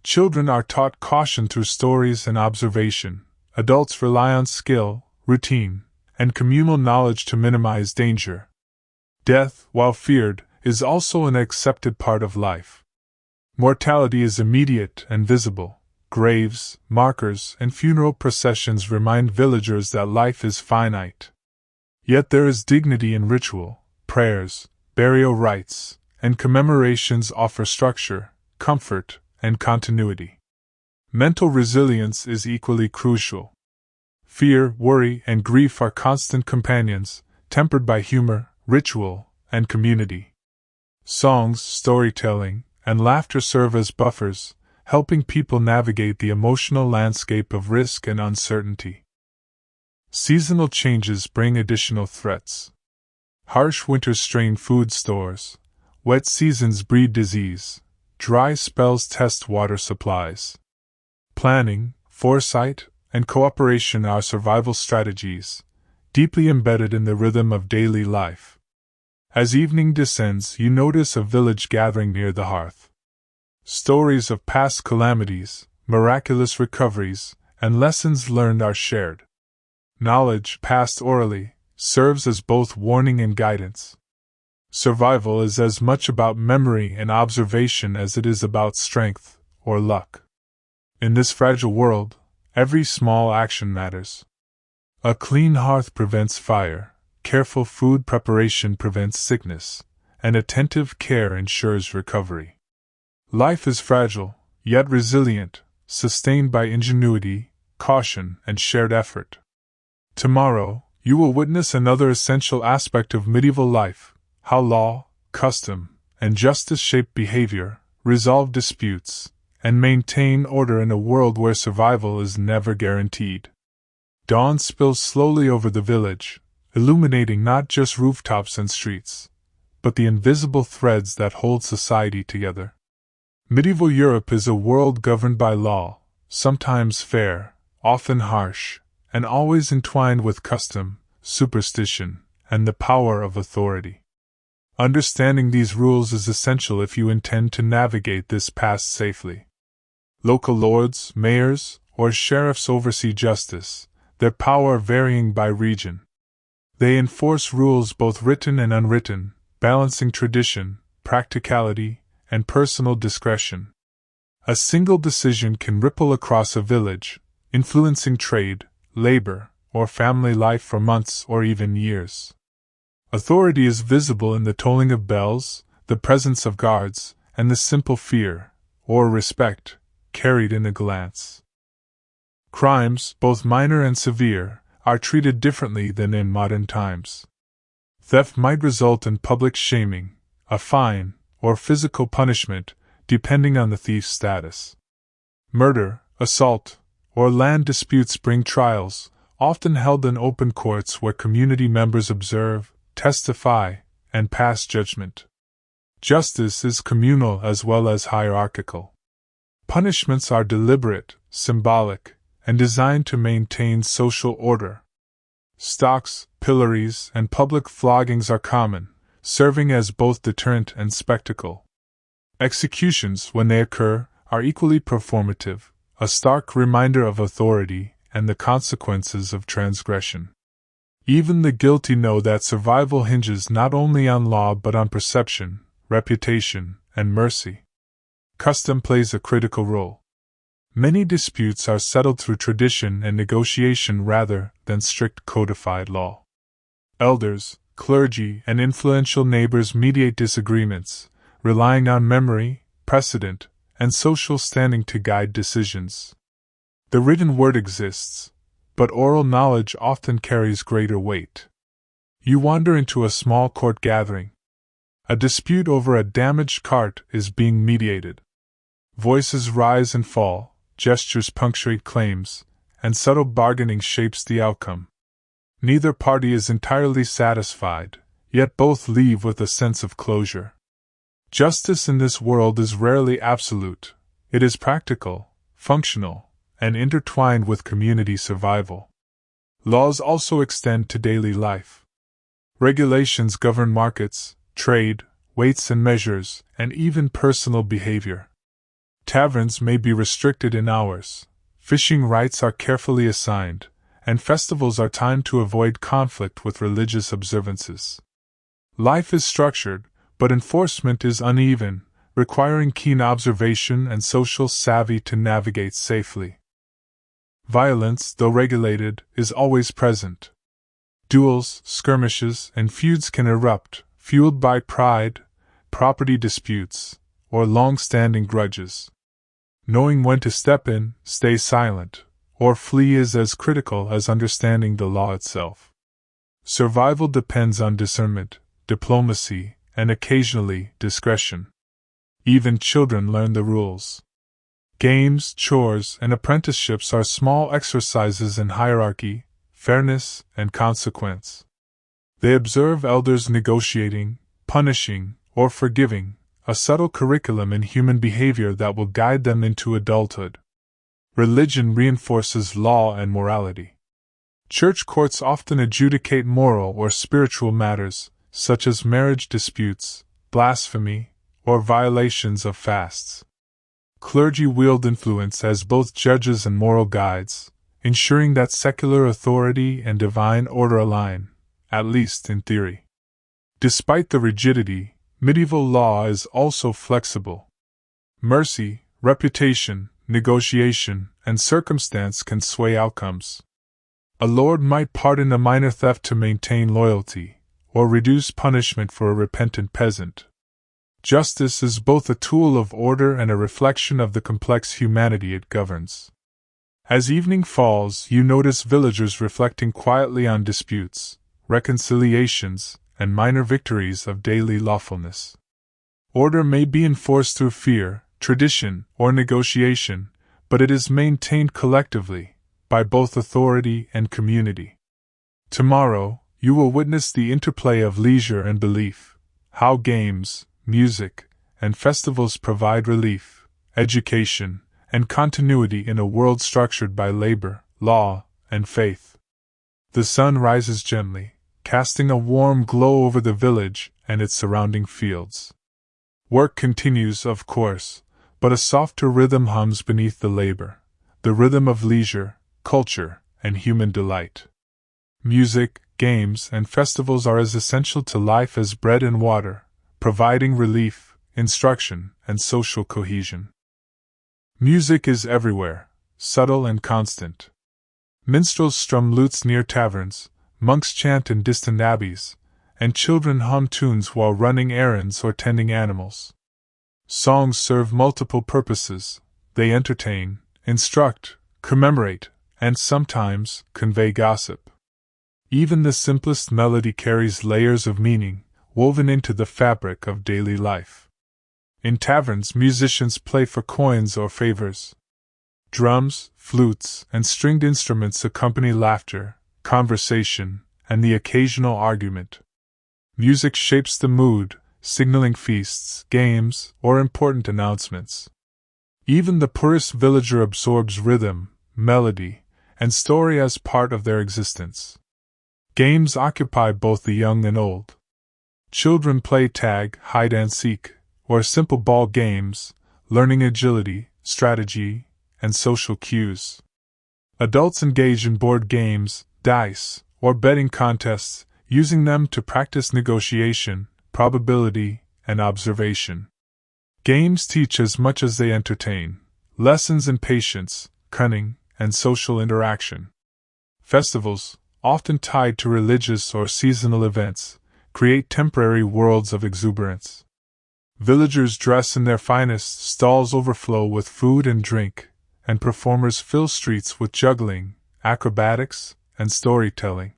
Children are taught caution through stories and observation. Adults rely on skill, routine, and communal knowledge to minimize danger. Death, while feared, is also an accepted part of life. Mortality is immediate and visible. Graves, markers, and funeral processions remind villagers that life is finite. Yet there is dignity in ritual. Prayers, burial rites, and commemorations offer structure, comfort, and continuity. Mental resilience is equally crucial. Fear, worry, and grief are constant companions, tempered by humor, ritual, and community. Songs, storytelling, and laughter serve as buffers, helping people navigate the emotional landscape of risk and uncertainty. Seasonal changes bring additional threats. Harsh winters strain food stores, wet seasons breed disease, dry spells test water supplies. Planning, foresight, and cooperation are survival strategies, deeply embedded in the rhythm of daily life. As evening descends, you notice a village gathering near the hearth. Stories of past calamities, miraculous recoveries, and lessons learned are shared. Knowledge, passed orally, serves as both warning and guidance. Survival is as much about memory and observation as it is about strength or luck. In this fragile world, every small action matters. A clean hearth prevents fire, careful food preparation prevents sickness, and attentive care ensures recovery. Life is fragile, yet resilient, sustained by ingenuity, caution, and shared effort. Tomorrow, you will witness another essential aspect of medieval life: how law, custom, and justice shape behavior, resolve disputes, and maintain order in a world where survival is never guaranteed. Dawn spills slowly over the village, illuminating not just rooftops and streets, but the invisible threads that hold society together. Medieval Europe is a world governed by law, sometimes fair, often harsh, and always entwined with custom, superstition, and the power of authority. Understanding these rules is essential if you intend to navigate this past safely. Local lords, mayors, or sheriffs oversee justice, their power varying by region. They enforce rules both written and unwritten, balancing tradition, practicality, and personal discretion. A single decision can ripple across a village, influencing trade, labor, or family life for months or even years. Authority is visible in the tolling of bells, the presence of guards, and the simple fear, or respect, carried in a glance. Crimes, both minor and severe, are treated differently than in modern times. Theft might result in public shaming, a fine, or physical punishment, depending on the thief's status. Murder, assault, or land disputes bring trials, often held in open courts where community members observe, testify, and pass judgment. Justice is communal as well as hierarchical. Punishments are deliberate, symbolic, and designed to maintain social order. Stocks, pillories, and public floggings are common, serving as both deterrent and spectacle. Executions, when they occur, are equally performative, a stark reminder of authority and the consequences of transgression. Even the guilty know that survival hinges not only on law but on perception, reputation, and mercy. Custom plays a critical role. Many disputes are settled through tradition and negotiation rather than strict codified law. Elders, clergy, and influential neighbors mediate disagreements, relying on memory, precedent, and social standing to guide decisions. The written word exists, but oral knowledge often carries greater weight. You wander into a small court gathering. A dispute over a damaged cart is being mediated. Voices rise and fall, gestures punctuate claims, and subtle bargaining shapes the outcome. Neither party is entirely satisfied, yet both leave with a sense of closure. Justice in this world is rarely absolute. It is practical, functional, and intertwined with community survival. Laws also extend to daily life. Regulations govern markets, trade, weights and measures, and even personal behavior. Taverns may be restricted in hours, fishing rights are carefully assigned, and festivals are timed to avoid conflict with religious observances. Life is structured, but enforcement is uneven, requiring keen observation and social savvy to navigate safely. Violence, though regulated, is always present. Duels, skirmishes, and feuds can erupt, fueled by pride, property disputes, or long-standing grudges. Knowing when to step in, stay silent, or flee is as critical as understanding the law itself. Survival depends on discernment, diplomacy, and occasionally, discretion. Even children learn the rules. Games, chores, and apprenticeships are small exercises in hierarchy, fairness, and consequence. They observe elders negotiating, punishing, or forgiving, a subtle curriculum in human behavior that will guide them into adulthood. Religion reinforces law and morality. Church courts often adjudicate moral or spiritual matters, such as marriage disputes, blasphemy, or violations of fasts. Clergy wield influence as both judges and moral guides, ensuring that secular authority and divine order align, at least in theory. Despite the rigidity, medieval law is also flexible. Mercy, reputation, negotiation, and circumstance can sway outcomes. A lord might pardon a minor theft to maintain loyalty, or reduce punishment for a repentant peasant. Justice is both a tool of order and a reflection of the complex humanity it governs. As evening falls, you notice villagers reflecting quietly on disputes, reconciliations, and minor victories of daily lawfulness. Order may be enforced through fear, tradition, or negotiation, but it is maintained collectively, by both authority and community. Tomorrow, you will witness the interplay of leisure and belief, how games, music, and festivals provide relief, education, and continuity in a world structured by labor, law, and faith. The sun rises gently, casting a warm glow over the village and its surrounding fields. Work continues, of course, but a softer rhythm hums beneath the labor, the rhythm of leisure, culture, and human delight. Music, games, and festivals are as essential to life as bread and water, providing relief, instruction, and social cohesion. Music is everywhere, subtle and constant. Minstrels strum lutes near taverns, monks chant in distant abbeys, and children hum tunes while running errands or tending animals. Songs serve multiple purposes. They entertain, instruct, commemorate, and sometimes convey gossip. Even the simplest melody carries layers of meaning, woven into the fabric of daily life. In taverns, musicians play for coins or favors. Drums, flutes, and stringed instruments accompany laughter, conversation, and the occasional argument. Music shapes the mood, signaling feasts, games, or important announcements. Even the poorest villager absorbs rhythm, melody, and story as part of their existence. Games occupy both the young and old. Children play tag, hide and seek, or simple ball games, learning agility, strategy, and social cues. Adults engage in board games, dice, or betting contests, using them to practice negotiation, probability, and observation. Games teach as much as they entertain, lessons in patience, cunning, and social interaction. Festivals, often tied to religious or seasonal events, create temporary worlds of exuberance. Villagers dress in their finest, stalls overflow with food and drink, and performers fill streets with juggling, acrobatics, and storytelling.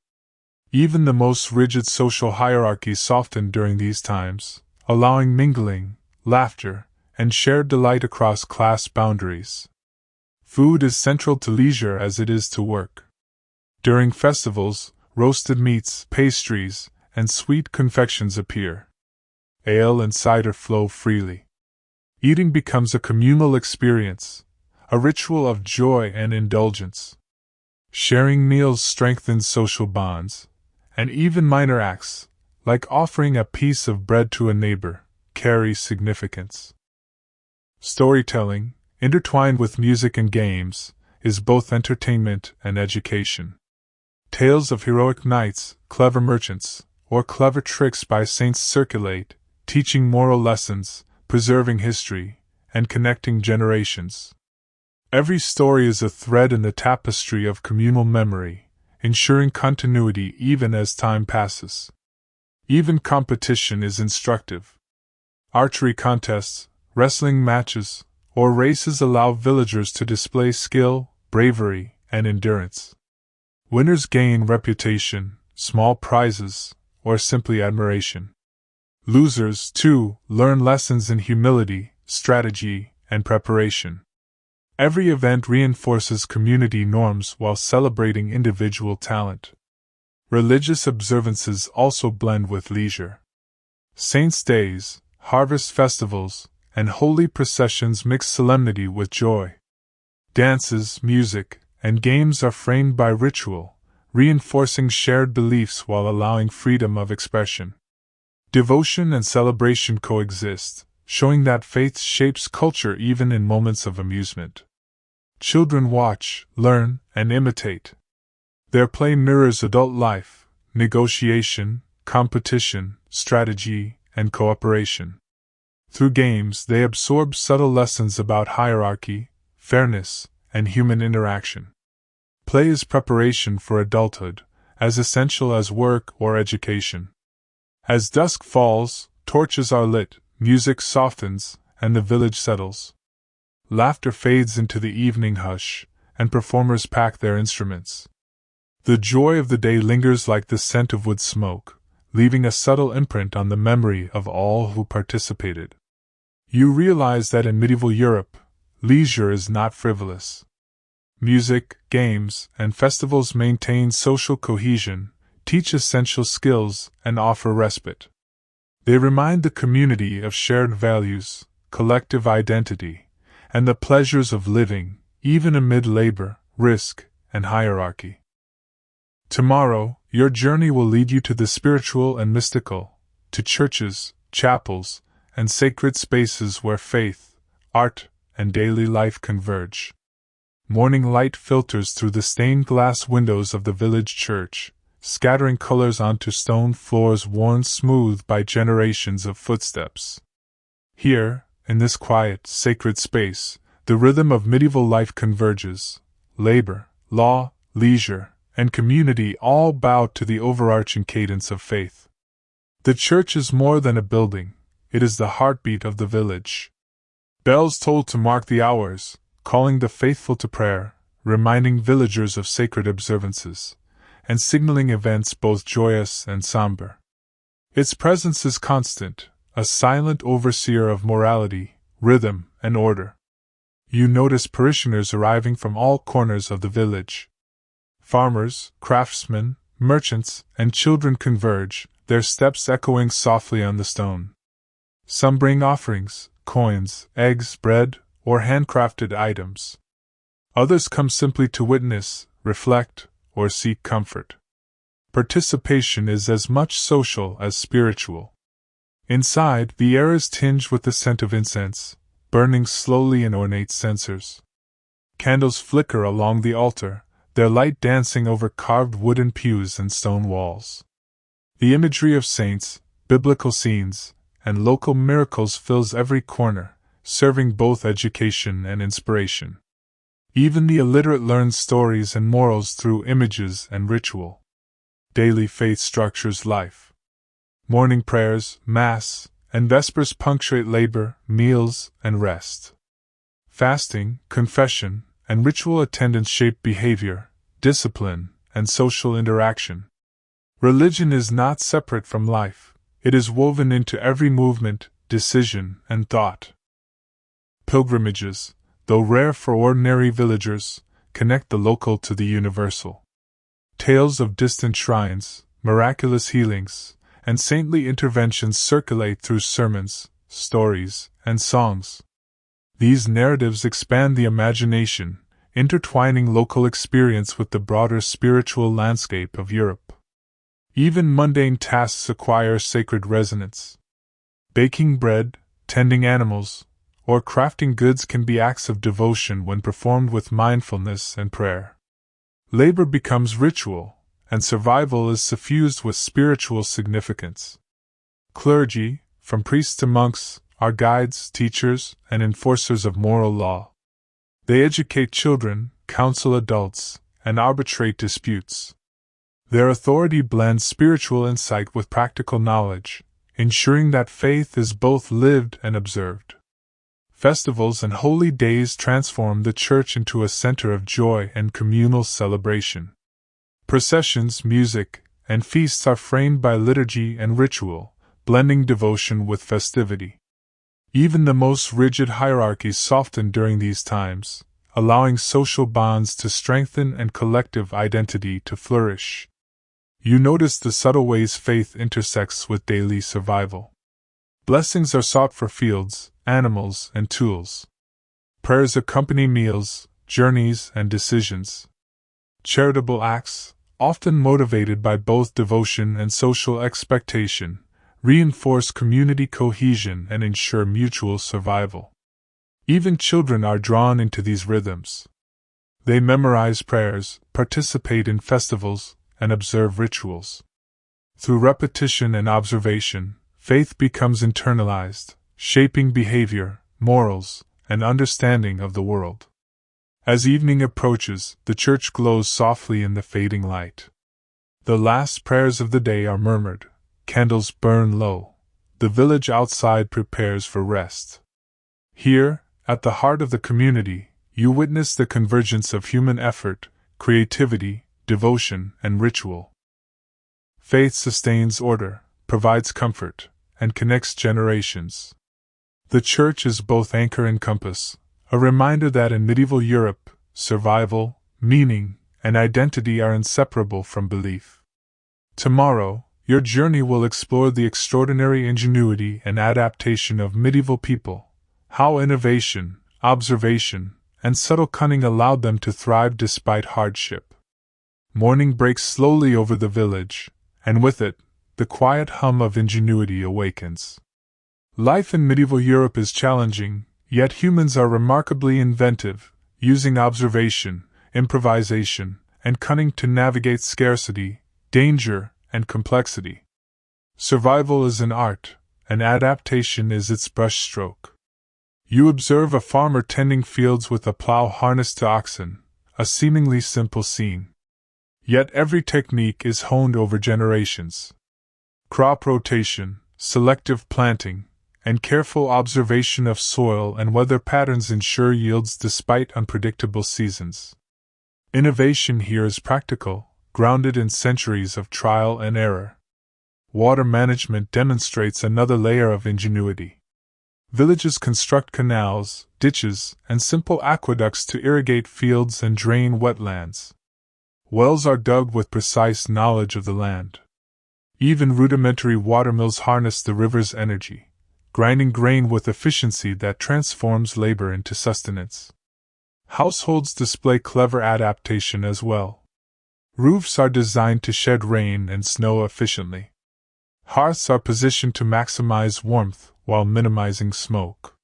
Even the most rigid social hierarchies soften during these times, allowing mingling, laughter, and shared delight across class boundaries. Food is central to leisure as it is to work. During festivals, roasted meats, pastries, and sweet confections appear. Ale and cider flow freely. Eating becomes a communal experience, a ritual of joy and indulgence. Sharing meals strengthens social bonds, and even minor acts, like offering a piece of bread to a neighbor, carry significance. Storytelling, intertwined with music and games, is both entertainment and education. Tales of heroic knights, clever merchants, or clever tricks by saints circulate, teaching moral lessons, preserving history, and connecting generations. Every story is a thread in the tapestry of communal memory, ensuring continuity even as time passes. Even competition is instructive. Archery contests, wrestling matches, or races allow villagers to display skill, bravery, and endurance. Winners gain reputation, small prizes, or simply admiration. Losers, too, learn lessons in humility, strategy, and preparation. Every event reinforces community norms while celebrating individual talent. Religious observances also blend with leisure. Saints' days, harvest festivals, and holy processions mix solemnity with joy. Dances, music, and games are framed by ritual, reinforcing shared beliefs while allowing freedom of expression. Devotion and celebration coexist, showing that faith shapes culture even in moments of amusement. Children watch, learn, and imitate. Their play mirrors adult life, negotiation, competition, strategy, and cooperation. Through games, they absorb subtle lessons about hierarchy, fairness, and human interaction. Play is preparation for adulthood, as essential as work or education. As dusk falls, torches are lit, music softens, and the village settles. Laughter fades into the evening hush, and performers pack their instruments. The joy of the day lingers like the scent of wood smoke, leaving a subtle imprint on the memory of all who participated. You realize that in medieval Europe, leisure is not frivolous. Music, games, and festivals maintain social cohesion, teach essential skills, and offer respite. They remind the community of shared values, collective identity, and the pleasures of living, even amid labor, risk, and hierarchy. Tomorrow, your journey will lead you to the spiritual and mystical, to churches, chapels, and sacred spaces where faith, art, and daily life converge. Morning light filters through the stained glass windows of the village church, scattering colors onto stone floors worn smooth by generations of footsteps. Here, in this quiet, sacred space, the rhythm of medieval life converges. Labor, law, leisure, and community all bow to the overarching cadence of faith. The church is more than a building, it is the heartbeat of the village. Bells toll to mark the hours, calling the faithful to prayer, reminding villagers of sacred observances, and signaling events both joyous and somber. Its presence is constant, a silent overseer of morality, rhythm, and order. You notice parishioners arriving from all corners of the village. Farmers, craftsmen, merchants, and children converge, their steps echoing softly on the stone. Some bring offerings, coins, eggs, bread, or handcrafted items. Others come simply to witness, reflect, or seek comfort. Participation is as much social as spiritual. Inside, the air is tinged with the scent of incense, burning slowly in ornate censers. Candles flicker along the altar, their light dancing over carved wooden pews and stone walls. The imagery of saints, biblical scenes, and local miracles fills every corner, serving both education and inspiration. Even the illiterate learn stories and morals through images and ritual. Daily faith structures life. Morning prayers, Mass, and Vespers punctuate labor, meals, and rest. Fasting, confession, and ritual attendance shape behavior, discipline, and social interaction. Religion is not separate from life, it is woven into every movement, decision, and thought. Pilgrimages, though rare for ordinary villagers, connect the local to the universal. Tales of distant shrines, miraculous healings, and saintly interventions circulate through sermons, stories, and songs. These narratives expand the imagination, intertwining local experience with the broader spiritual landscape of Europe. Even mundane tasks acquire sacred resonance. Baking bread, tending animals, or crafting goods can be acts of devotion when performed with mindfulness and prayer. Labor becomes ritual, and survival is suffused with spiritual significance. Clergy, from priests to monks, are guides, teachers, and enforcers of moral law. They educate children, counsel adults, and arbitrate disputes. Their authority blends spiritual insight with practical knowledge, ensuring that faith is both lived and observed. Festivals and holy days transform the church into a center of joy and communal celebration. Processions, music, and feasts are framed by liturgy and ritual, blending devotion with festivity. Even the most rigid hierarchies soften during these times, allowing social bonds to strengthen and collective identity to flourish. You notice the subtle ways faith intersects with daily survival. Blessings are sought for fields, animals, and tools. Prayers accompany meals, journeys, and decisions. Charitable acts, often motivated by both devotion and social expectation, reinforce community cohesion and ensure mutual survival. Even children are drawn into these rhythms. They memorize prayers, participate in festivals, and observe rituals. Through repetition and observation, faith becomes internalized, shaping behavior, morals, and understanding of the world. As evening approaches, the church glows softly in the fading light. The last prayers of the day are murmured, candles burn low, the village outside prepares for rest. Here, at the heart of the community, you witness the convergence of human effort, creativity, devotion, and ritual. Faith sustains order, provides comfort, and connects generations. The church is both anchor and compass, a reminder that in medieval Europe, survival, meaning, and identity are inseparable from belief. Tomorrow, your journey will explore the extraordinary ingenuity and adaptation of medieval people, how innovation, observation, and subtle cunning allowed them to thrive despite hardship. Morning breaks slowly over the village, and with it, the quiet hum of ingenuity awakens. Life in medieval Europe is challenging, yet humans are remarkably inventive, using observation, improvisation, and cunning to navigate scarcity, danger, and complexity. Survival is an art, and adaptation is its brushstroke. You observe a farmer tending fields with a plow harnessed to oxen, a seemingly simple scene. Yet every technique is honed over generations. Crop rotation, selective planting, and careful observation of soil and weather patterns ensure yields despite unpredictable seasons. Innovation here is practical, grounded in centuries of trial and error. Water management demonstrates another layer of ingenuity. Villages construct canals, ditches, and simple aqueducts to irrigate fields and drain wetlands. Wells are dug with precise knowledge of the land. Even rudimentary watermills harness the river's energy, grinding grain with efficiency that transforms labor into sustenance. Households display clever adaptation as well. Roofs are designed to shed rain and snow efficiently. Hearths are positioned to maximize warmth while minimizing smoke.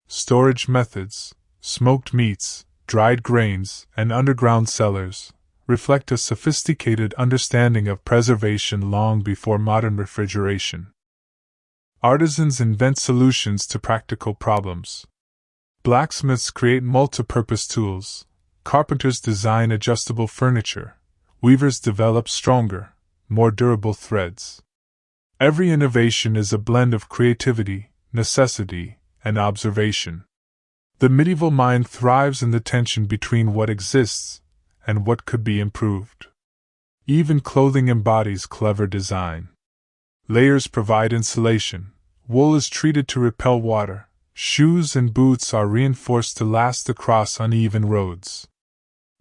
Storage methods, smoked meats, dried grains, and underground cellars, reflect a sophisticated understanding of preservation long before modern refrigeration. Artisans invent solutions to practical problems. Blacksmiths create multi-purpose tools, carpenters design adjustable furniture, weavers develop stronger, more durable threads. Every innovation is a blend of creativity, necessity, and observation. The medieval mind thrives in the tension between what exists and what could be improved. Even clothing embodies clever design. Layers provide insulation, wool is treated to repel water, shoes and boots are reinforced to last across uneven roads.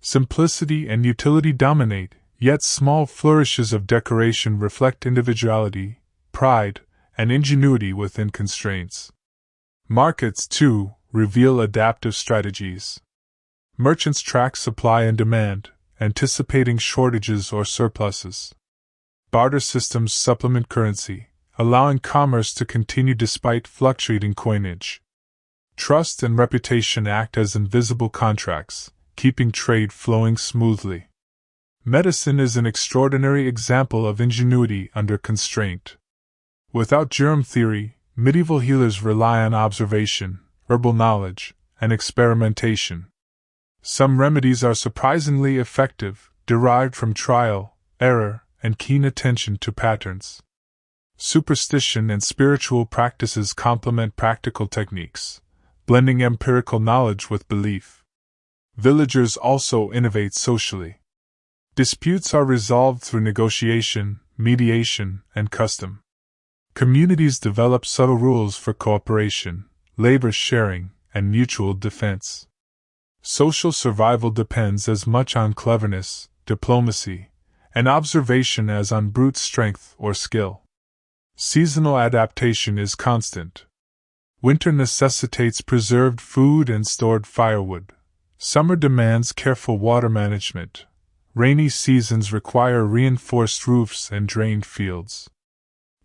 Simplicity and utility dominate, yet small flourishes of decoration reflect individuality, pride, and ingenuity within constraints. Markets, too, reveal adaptive strategies. Merchants track supply and demand, anticipating shortages or surpluses. Barter systems supplement currency, allowing commerce to continue despite fluctuating coinage. Trust and reputation act as invisible contracts, keeping trade flowing smoothly. Medicine is an extraordinary example of ingenuity under constraint. Without germ theory, medieval healers rely on observation, herbal knowledge, and experimentation. Some remedies are surprisingly effective, derived from trial, error, and keen attention to patterns. Superstition and spiritual practices complement practical techniques, blending empirical knowledge with belief. Villagers also innovate socially. Disputes are resolved through negotiation, mediation, and custom. Communities develop subtle rules for cooperation, labor sharing, and mutual defense. Social survival depends as much on cleverness, diplomacy, and observation as on brute strength or skill. Seasonal adaptation is constant. Winter necessitates preserved food and stored firewood. Summer demands careful water management. Rainy seasons require reinforced roofs and drained fields.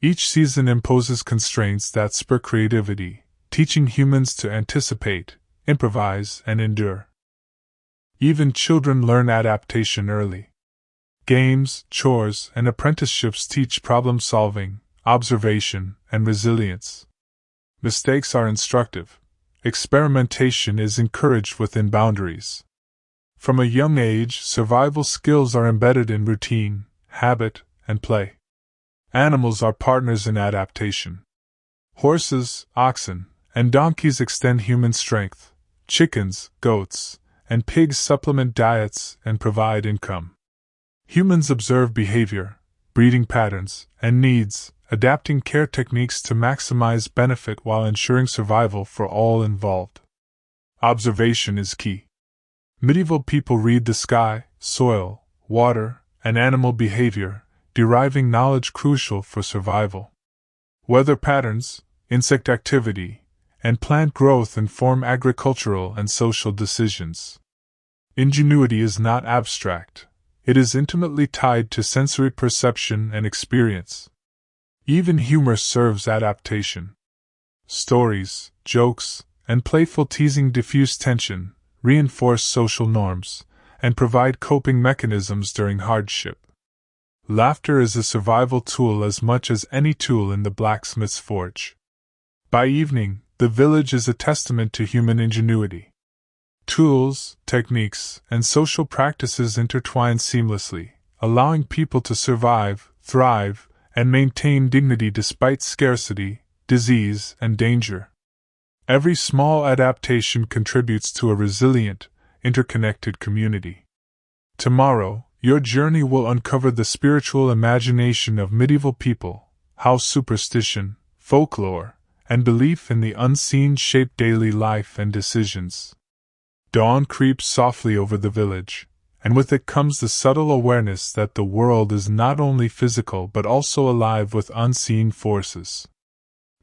Each season imposes constraints that spur creativity, teaching humans to anticipate, improvise, and endure. Even children learn adaptation early. Games, chores, and apprenticeships teach problem-solving, observation, and resilience. Mistakes are instructive. Experimentation is encouraged within boundaries. From a young age, survival skills are embedded in routine, habit, and play. Animals are partners in adaptation. Horses, oxen, and donkeys extend human strength. Chickens, goats, and pigs supplement diets and provide income. Humans observe behavior, breeding patterns, and needs, adapting care techniques to maximize benefit while ensuring survival for all involved. Observation is key. Medieval people read the sky, soil, water, and animal behavior, deriving knowledge crucial for survival. Weather patterns, insect activity, and plant growth inform agricultural and social decisions. Ingenuity is not abstract. It is intimately tied to sensory perception and experience. Even humor serves adaptation. Stories, jokes, and playful teasing diffuse tension, reinforce social norms, and provide coping mechanisms during hardship. Laughter is a survival tool as much as any tool in the blacksmith's forge. By evening, the village is a testament to human ingenuity. Tools, techniques, and social practices intertwine seamlessly, allowing people to survive, thrive, and maintain dignity despite scarcity, disease, and danger. Every small adaptation contributes to a resilient, interconnected community. Tomorrow, your journey will uncover the spiritual imagination of medieval people, how superstition, folklore, and belief in the unseen shape daily life and decisions. Dawn creeps softly over the village, and with it comes the subtle awareness that the world is not only physical but also alive with unseen forces.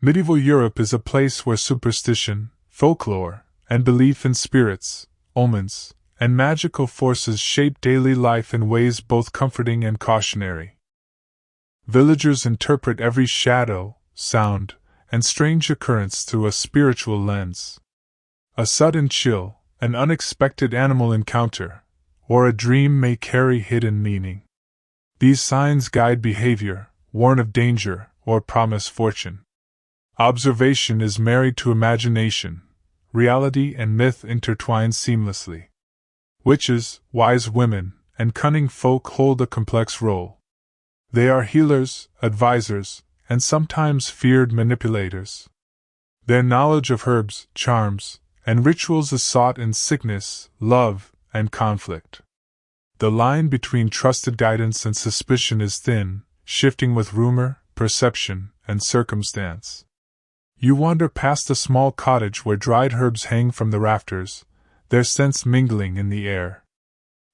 Medieval Europe is a place where superstition, folklore, and belief in spirits, omens, and magical forces shape daily life in ways both comforting and cautionary. Villagers interpret every shadow, sound, and strange occurrence through a spiritual lens. A sudden chill, an unexpected animal encounter, or a dream may carry hidden meaning. These signs guide behavior, warn of danger, or promise fortune. Observation is married to imagination. Reality and myth intertwine seamlessly. Witches, wise women, and cunning folk hold a complex role. They are healers, advisors, and sometimes feared manipulators. Their knowledge of herbs, charms, and rituals is sought in sickness, love, and conflict. The line between trusted guidance and suspicion is thin, shifting with rumor, perception, and circumstance. You wander past a small cottage where dried herbs hang from the rafters, their scents mingling in the air.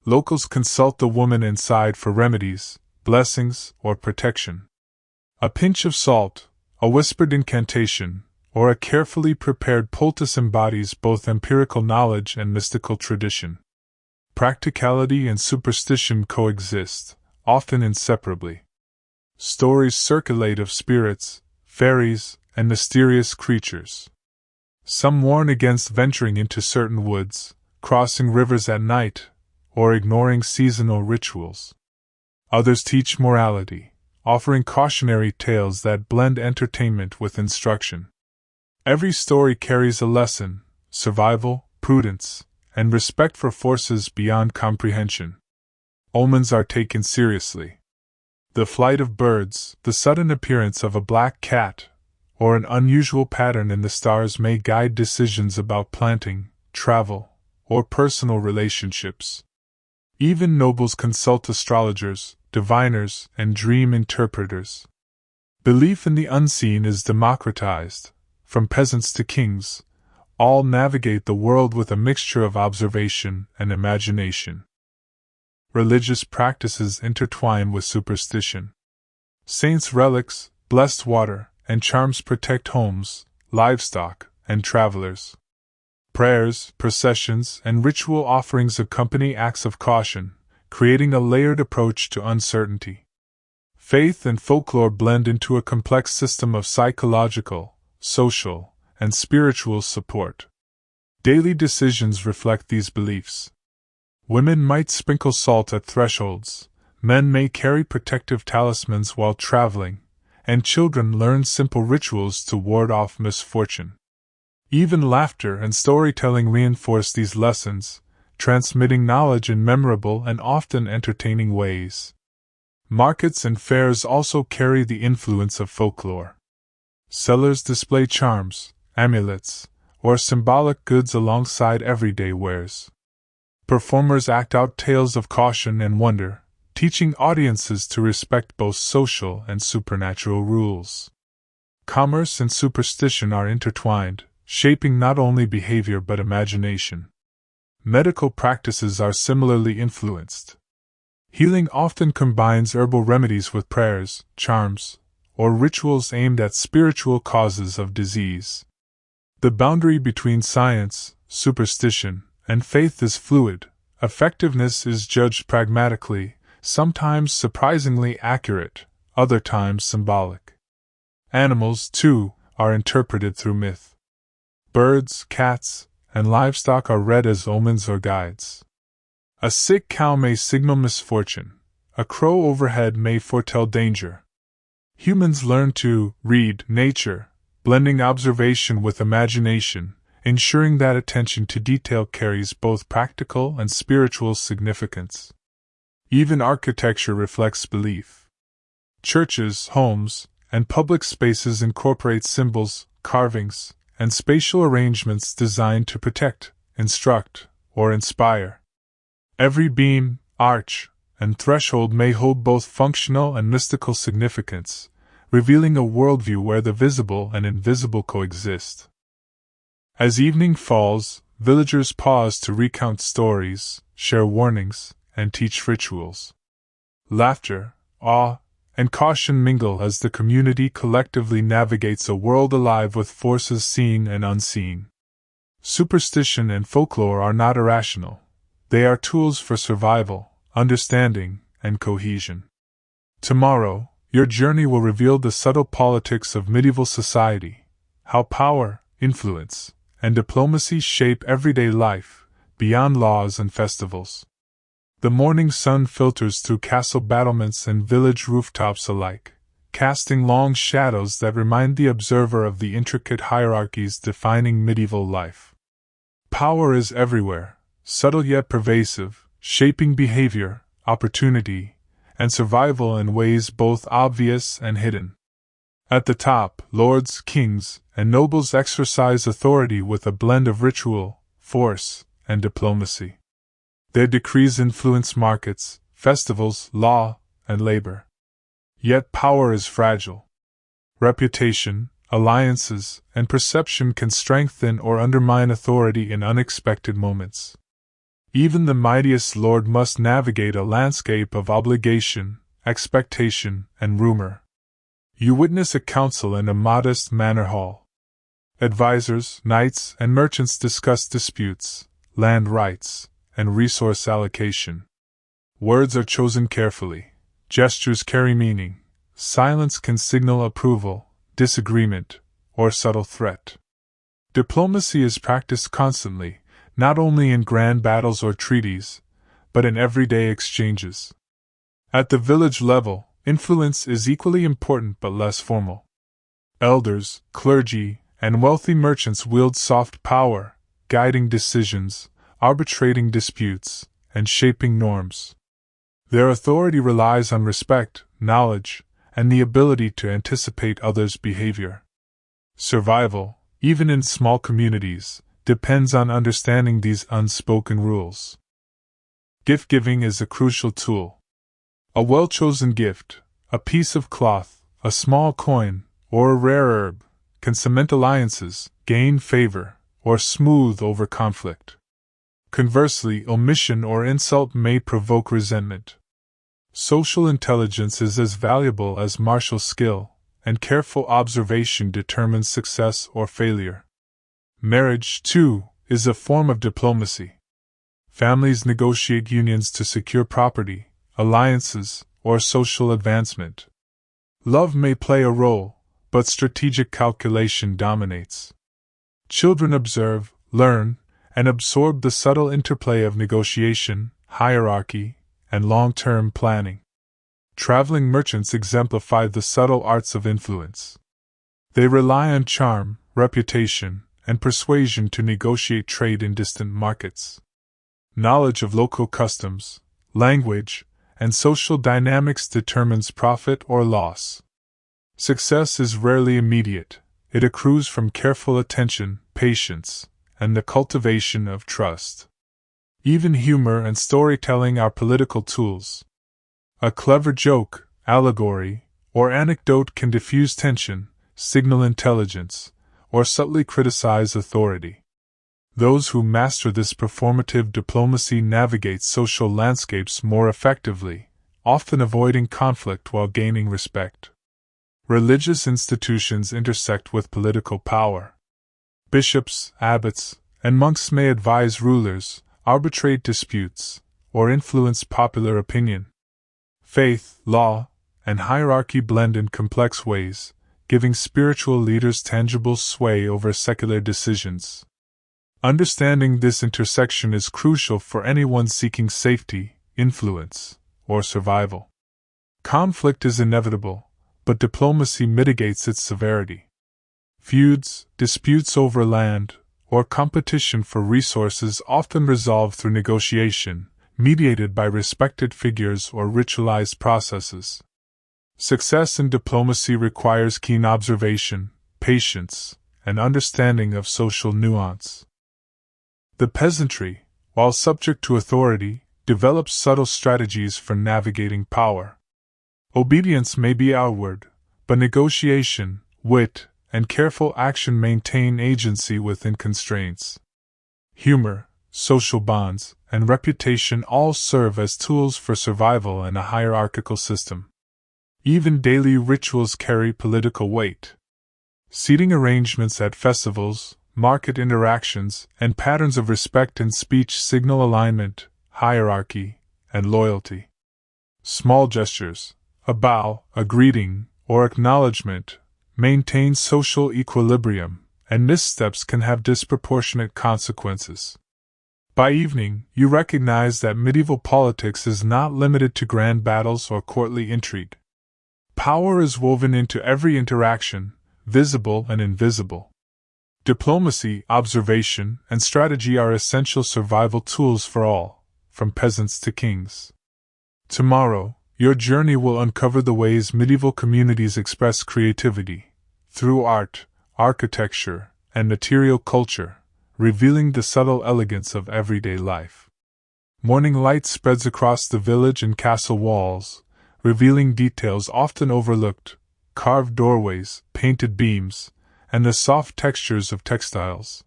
Locals consult the woman inside for remedies, blessings, or protection. A pinch of salt, a whispered incantation, or a carefully prepared poultice embodies both empirical knowledge and mystical tradition. Practicality and superstition coexist, often inseparably. Stories circulate of spirits, fairies, and mysterious creatures. Some warn against venturing into certain woods, crossing rivers at night, or ignoring seasonal rituals. Others teach morality, offering cautionary tales that blend entertainment with instruction. Every story carries a lesson: survival, prudence, and respect for forces beyond comprehension. Omens are taken seriously. The flight of birds, the sudden appearance of a black cat, or an unusual pattern in the stars may guide decisions about planting, travel, or personal relationships. Even nobles consult astrologers, diviners, and dream interpreters. Belief in the unseen is democratized. From peasants to kings, all navigate the world with a mixture of observation and imagination. Religious practices intertwine with superstition. Saints' relics, blessed water, and charms protect homes, livestock, and travelers. Prayers, processions, and ritual offerings accompany acts of caution, creating a layered approach to uncertainty. Faith and folklore blend into a complex system of psychological, social, and spiritual support. Daily decisions reflect these beliefs. Women might sprinkle salt at thresholds, men may carry protective talismans while traveling, and children learn simple rituals to ward off misfortune. Even laughter and storytelling reinforce these lessons, transmitting knowledge in memorable and often entertaining ways. Markets and fairs also carry the influence of folklore. Sellers display charms, amulets, or symbolic goods alongside everyday wares. Performers act out tales of caution and wonder, teaching audiences to respect both social and supernatural rules. Commerce and superstition are intertwined, shaping not only behavior but imagination. Medical practices are similarly influenced. Healing often combines herbal remedies with prayers, charms, or rituals aimed at spiritual causes of disease. The boundary between science, superstition, and faith is fluid. Effectiveness is judged pragmatically, sometimes surprisingly accurate, other times symbolic. Animals, too, are interpreted through myth. Birds, cats, and livestock are read as omens or guides. A sick cow may signal misfortune, a crow overhead may foretell danger. Humans learn to read nature, blending observation with imagination, ensuring that attention to detail carries both practical and spiritual significance. Even architecture reflects belief. Churches, homes, and public spaces incorporate symbols, carvings, and spatial arrangements designed to protect, instruct, or inspire. Every beam, arch, and threshold may hold both functional and mystical significance, revealing a worldview where the visible and invisible coexist. As evening falls, villagers pause to recount stories, share warnings, and teach rituals. Laughter, awe, and caution mingle as the community collectively navigates a world alive with forces seen and unseen. Superstition and folklore are not irrational. They are tools for survival, understanding, and cohesion. Tomorrow, your journey will reveal the subtle politics of medieval society, how power, influence, and diplomacy shape everyday life, beyond laws and festivals. The morning sun filters through castle battlements and village rooftops alike, casting long shadows that remind the observer of the intricate hierarchies defining medieval life. Power is everywhere, subtle yet pervasive, shaping behavior, opportunity, and survival in ways both obvious and hidden. At the top, lords, kings, and nobles exercise authority with a blend of ritual, force, and diplomacy. Their decrees influence markets, festivals, law, and labor. Yet power is fragile. Reputation, alliances, and perception can strengthen or undermine authority in unexpected moments. Even the mightiest lord must navigate a landscape of obligation, expectation, and rumor. You witness a council in a modest manor hall. Advisors, knights, and merchants discuss disputes, land rights, and resource allocation. Words are chosen carefully, gestures carry meaning, silence can signal approval, disagreement, or subtle threat. Diplomacy is practiced constantly, not only in grand battles or treaties, but in everyday exchanges. At the village level, influence is equally important but less formal. Elders, clergy, and wealthy merchants wield soft power, guiding decisions, arbitrating disputes, and shaping norms. Their authority relies on respect, knowledge, and the ability to anticipate others' behavior. Survival, even in small communities, depends on understanding these unspoken rules. Gift-giving is a crucial tool. A well-chosen gift, a piece of cloth, a small coin, or a rare herb, can cement alliances, gain favor, or smooth over conflict. Conversely, omission or insult may provoke resentment. Social intelligence is as valuable as martial skill, and careful observation determines success or failure. Marriage, too, is a form of diplomacy. Families negotiate unions to secure property, alliances, or social advancement. Love may play a role, but strategic calculation dominates. Children observe, learn, and absorb the subtle interplay of negotiation, hierarchy, and long-term planning. Traveling merchants exemplify the subtle arts of influence. They rely on charm, reputation, and persuasion to negotiate trade in distant markets. Knowledge of local customs, language, and social dynamics determines profit or loss. Success is rarely immediate. It accrues from careful attention, patience, and the cultivation of trust. Even humor and storytelling are political tools. A clever joke, allegory, or anecdote can diffuse tension, signal intelligence, or subtly criticize authority. Those who master this performative diplomacy navigate social landscapes more effectively, often avoiding conflict while gaining respect. Religious institutions intersect with political power. Bishops, abbots, and monks may advise rulers, arbitrate disputes, or influence popular opinion. Faith, law, and hierarchy blend in complex ways, giving spiritual leaders tangible sway over secular decisions. Understanding this intersection is crucial for anyone seeking safety, influence, or survival. Conflict is inevitable, but diplomacy mitigates its severity. Feuds, disputes over land, or competition for resources often resolve through negotiation, mediated by respected figures or ritualized processes. Success in diplomacy requires keen observation, patience, and understanding of social nuance. The peasantry, while subject to authority, develops subtle strategies for navigating power. Obedience may be outward, but negotiation, wit, and careful action maintain agency within constraints. Humor, social bonds, and reputation all serve as tools for survival in a hierarchical system. Even daily rituals carry political weight. Seating arrangements at festivals, market interactions, and patterns of respect in speech signal alignment, hierarchy, and loyalty. Small gestures, a bow, a greeting, or acknowledgement, maintain social equilibrium, and missteps can have disproportionate consequences. By evening, you recognize that medieval politics is not limited to grand battles or courtly intrigue. Power is woven into every interaction, visible and invisible. Diplomacy, observation, and strategy are essential survival tools for all, from peasants to kings. Tomorrow, your journey will uncover the ways medieval communities express creativity, through art, architecture, and material culture, revealing the subtle elegance of everyday life. Morning light spreads across the village and castle walls, revealing details often overlooked, carved doorways, painted beams, and the soft textures of textiles.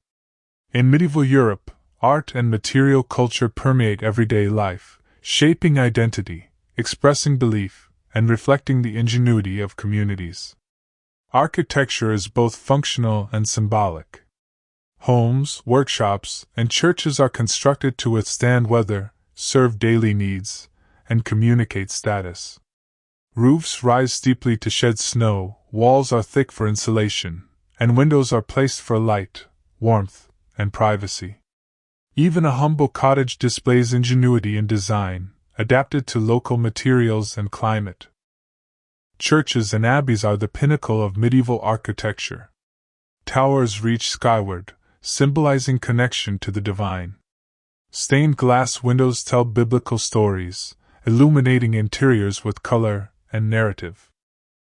In medieval Europe, art and material culture permeate everyday life, shaping identity, expressing belief, and reflecting the ingenuity of communities. Architecture is both functional and symbolic. Homes, workshops, and churches are constructed to withstand weather, serve daily needs, and communicate status. Roofs rise steeply to shed snow, walls are thick for insulation, and windows are placed for light, warmth, and privacy. Even a humble cottage displays ingenuity in design, adapted to local materials and climate. Churches and abbeys are the pinnacle of medieval architecture. Towers reach skyward, symbolizing connection to the divine. Stained glass windows tell biblical stories, illuminating interiors with color and narrative.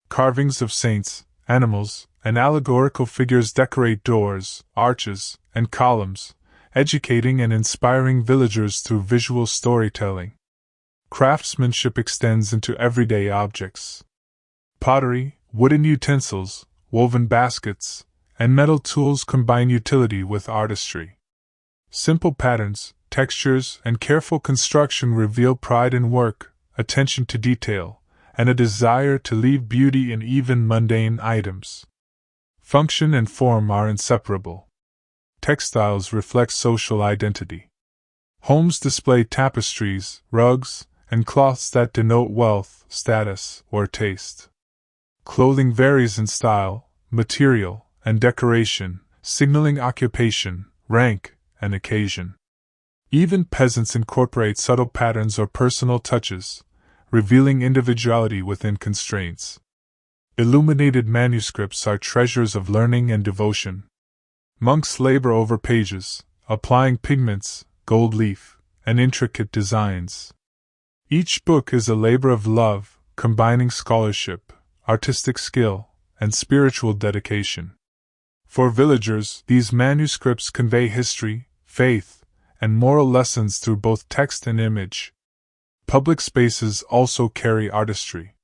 Carvings of saints, animals, and allegorical figures decorate doors, arches, and columns, educating and inspiring villagers through visual storytelling. Craftsmanship extends into everyday objects. Pottery, wooden utensils, woven baskets, and metal tools combine utility with artistry. Simple patterns, textures, and careful construction reveal pride in work, attention to detail, and a desire to leave beauty in even mundane items. Function and form are inseparable. Textiles reflect social identity. Homes display tapestries, rugs, and cloths that denote wealth, status, or taste. Clothing varies in style, material, and decoration, signaling occupation, rank, and occasion. Even peasants incorporate subtle patterns or personal touches, revealing individuality within constraints. Illuminated manuscripts are treasures of learning and devotion. Monks labor over pages, applying pigments, gold leaf, and intricate designs. Each book is a labor of love, combining scholarship, artistic skill, and spiritual dedication. For villagers, these manuscripts convey history, faith, and moral lessons through both text and image. Public spaces also carry artistry.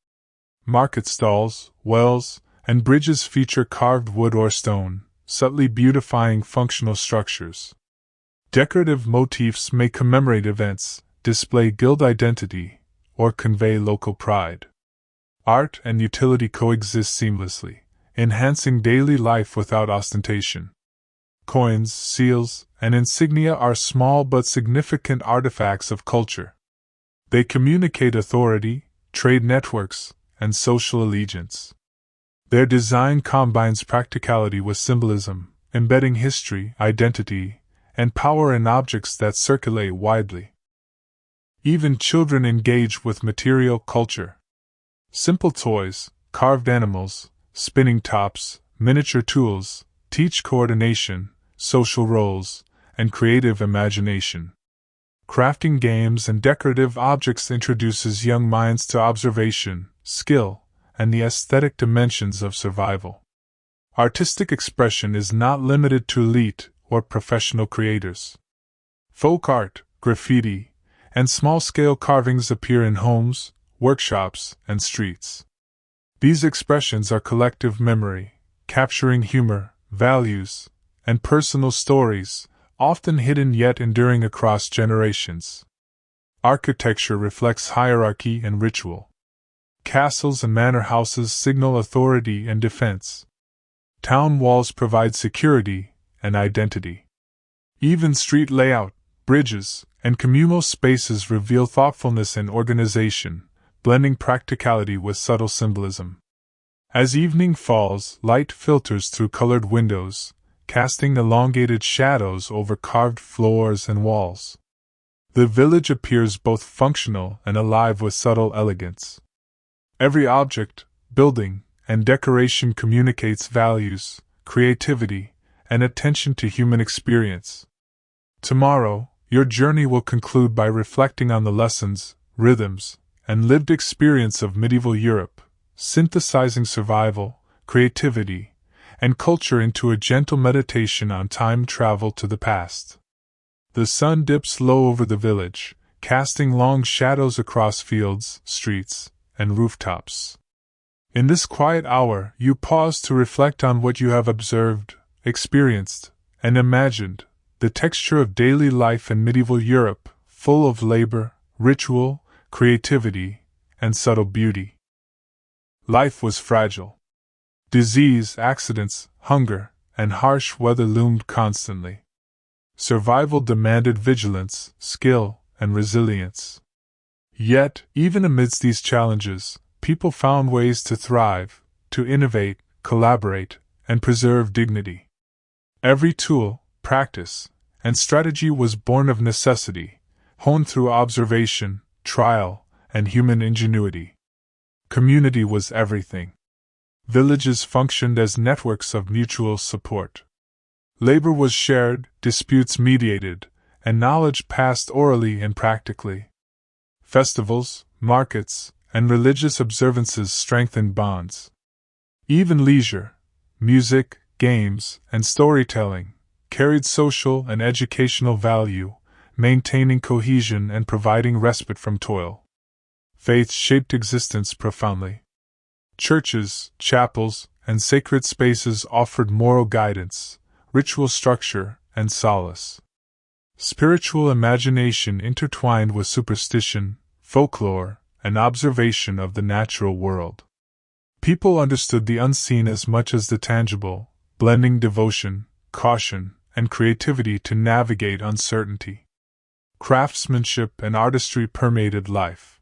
Market stalls, wells, and bridges feature carved wood or stone, subtly beautifying functional structures. Decorative motifs may commemorate events, display guild identity, or convey local pride. Art and utility coexist seamlessly, enhancing daily life without ostentation. Coins, seals, and insignia are small but significant artifacts of culture. They communicate authority, trade networks, and social allegiance. Their design combines practicality with symbolism, embedding history, identity, and power in objects that circulate widely. Even children engage with material culture. Simple toys, carved animals, spinning tops, miniature tools, teach coordination, social roles, and creative imagination. Crafting games and decorative objects introduces young minds to observation, skill, and the aesthetic dimensions of survival. Artistic expression is not limited to elite or professional creators. Folk art, graffiti, and small-scale carvings appear in homes, workshops, and streets. These expressions are collective memory, capturing humor, values, and personal stories, often hidden yet enduring across generations. Architecture reflects hierarchy and ritual. Castles and manor houses signal authority and defense. Town walls provide security and identity. Even street layout, bridges, and communal spaces reveal thoughtfulness and organization, blending practicality with subtle symbolism. As evening falls, light filters through colored windows, casting elongated shadows over carved floors and walls. The village appears both functional and alive with subtle elegance. Every object, building, and decoration communicates values, creativity, and attention to human experience. Tomorrow, your journey will conclude by reflecting on the lessons, rhythms, and lived experience of medieval Europe, synthesizing survival, creativity, and culture into a gentle meditation on time travel to the past. The sun dips low over the village, casting long shadows across fields, streets, and rooftops. In this quiet hour, you pause to reflect on what you have observed, experienced, and imagined, the texture of daily life in medieval Europe, full of labor, ritual, creativity, and subtle beauty. Life was fragile. Disease, accidents, hunger, and harsh weather loomed constantly. Survival demanded vigilance, skill, and resilience. Yet, even amidst these challenges, people found ways to thrive, to innovate, collaborate, and preserve dignity. Every tool, practice, and strategy was born of necessity, honed through observation, trial, and human ingenuity. Community was everything. Villages functioned as networks of mutual support. Labor was shared, disputes mediated, and knowledge passed orally and practically. Festivals, markets, and religious observances strengthened bonds. Even leisure, music, games, and storytelling carried social and educational value, maintaining cohesion and providing respite from toil. Faith shaped existence profoundly. Churches, chapels, and sacred spaces offered moral guidance, ritual structure, and solace. Spiritual imagination intertwined with superstition, folklore, and observation of the natural world. People understood the unseen as much as the tangible, blending devotion, caution, and creativity to navigate uncertainty. Craftsmanship and artistry permeated life.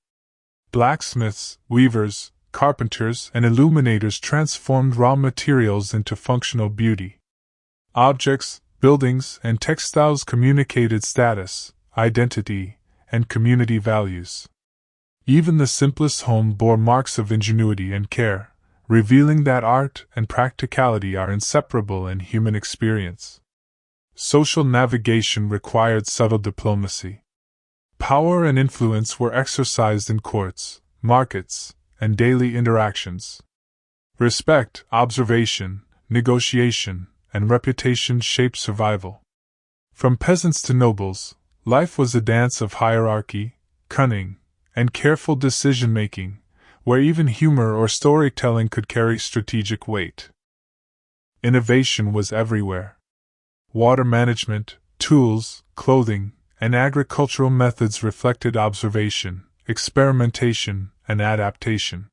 Blacksmiths, weavers, carpenters, and illuminators transformed raw materials into functional beauty. Objects, buildings, and textiles communicated status, identity, and community values. Even the simplest home bore marks of ingenuity and care, revealing that art and practicality are inseparable in human experience. Social navigation required subtle diplomacy. Power and influence were exercised in courts, markets, and daily interactions. Respect, observation, negotiation, and reputation shaped survival. From peasants to nobles, life was a dance of hierarchy, cunning, and careful decision-making, where even humor or storytelling could carry strategic weight. Innovation was everywhere. Water management, tools, clothing, and agricultural methods reflected observation, experimentation, and adaptation.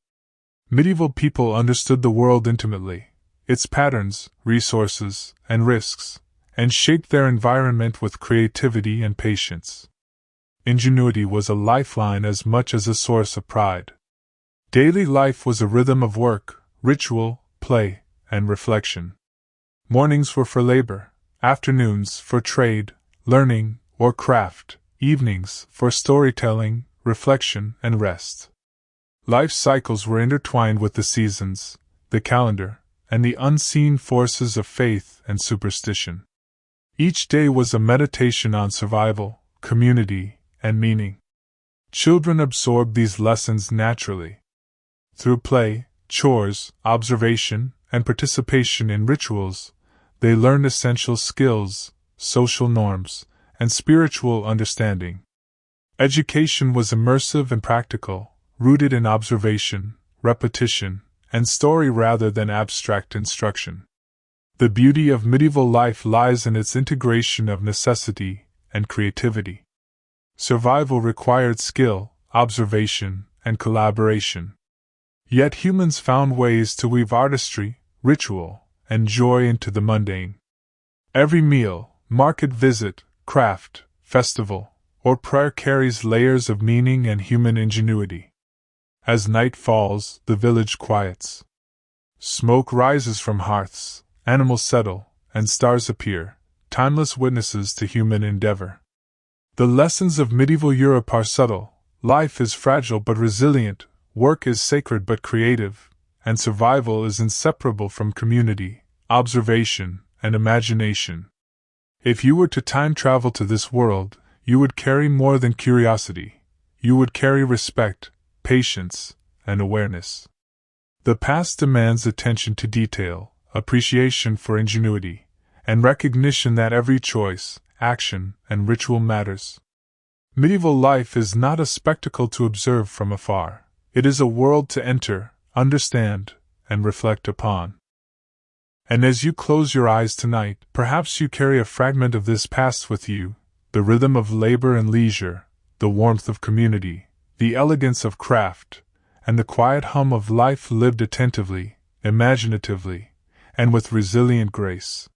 Medieval people understood the world intimately, its patterns, resources, and risks, and shaped their environment with creativity and patience. Ingenuity was a lifeline as much as a source of pride. Daily life was a rhythm of work, ritual, play, and reflection. Mornings were for labor, afternoons for trade, learning, or craft, evenings for storytelling, reflection, and rest. Life cycles were intertwined with the seasons, the calendar, and the unseen forces of faith and superstition. Each day was a meditation on survival, community, and meaning. Children absorbed these lessons naturally. Through play, chores, observation, and participation in rituals, they learned essential skills, social norms, and spiritual understanding. Education was immersive and practical, rooted in observation, repetition, and story rather than abstract instruction. The beauty of medieval life lies in its integration of necessity and creativity. Survival required skill, observation, and collaboration. Yet humans found ways to weave artistry, ritual, and joy into the mundane. Every meal, market visit, craft, festival, or prayer carries layers of meaning and human ingenuity. As night falls, the village quiets. Smoke rises from hearths, animals settle, and stars appear, timeless witnesses to human endeavor. The lessons of medieval Europe are subtle. Life is fragile but resilient, work is sacred but creative, and survival is inseparable from community, observation, and imagination. If you were to time travel to this world, you would carry more than curiosity. You would carry respect, patience, and awareness. The past demands attention to detail, appreciation for ingenuity, and recognition that every choice, action, and ritual matters. Medieval life is not a spectacle to observe from afar. It is a world to enter, understand, and reflect upon. And as you close your eyes tonight, perhaps you carry a fragment of this past with you, the rhythm of labor and leisure, the warmth of community, the elegance of craft, and the quiet hum of life lived attentively, imaginatively, and with resilient grace.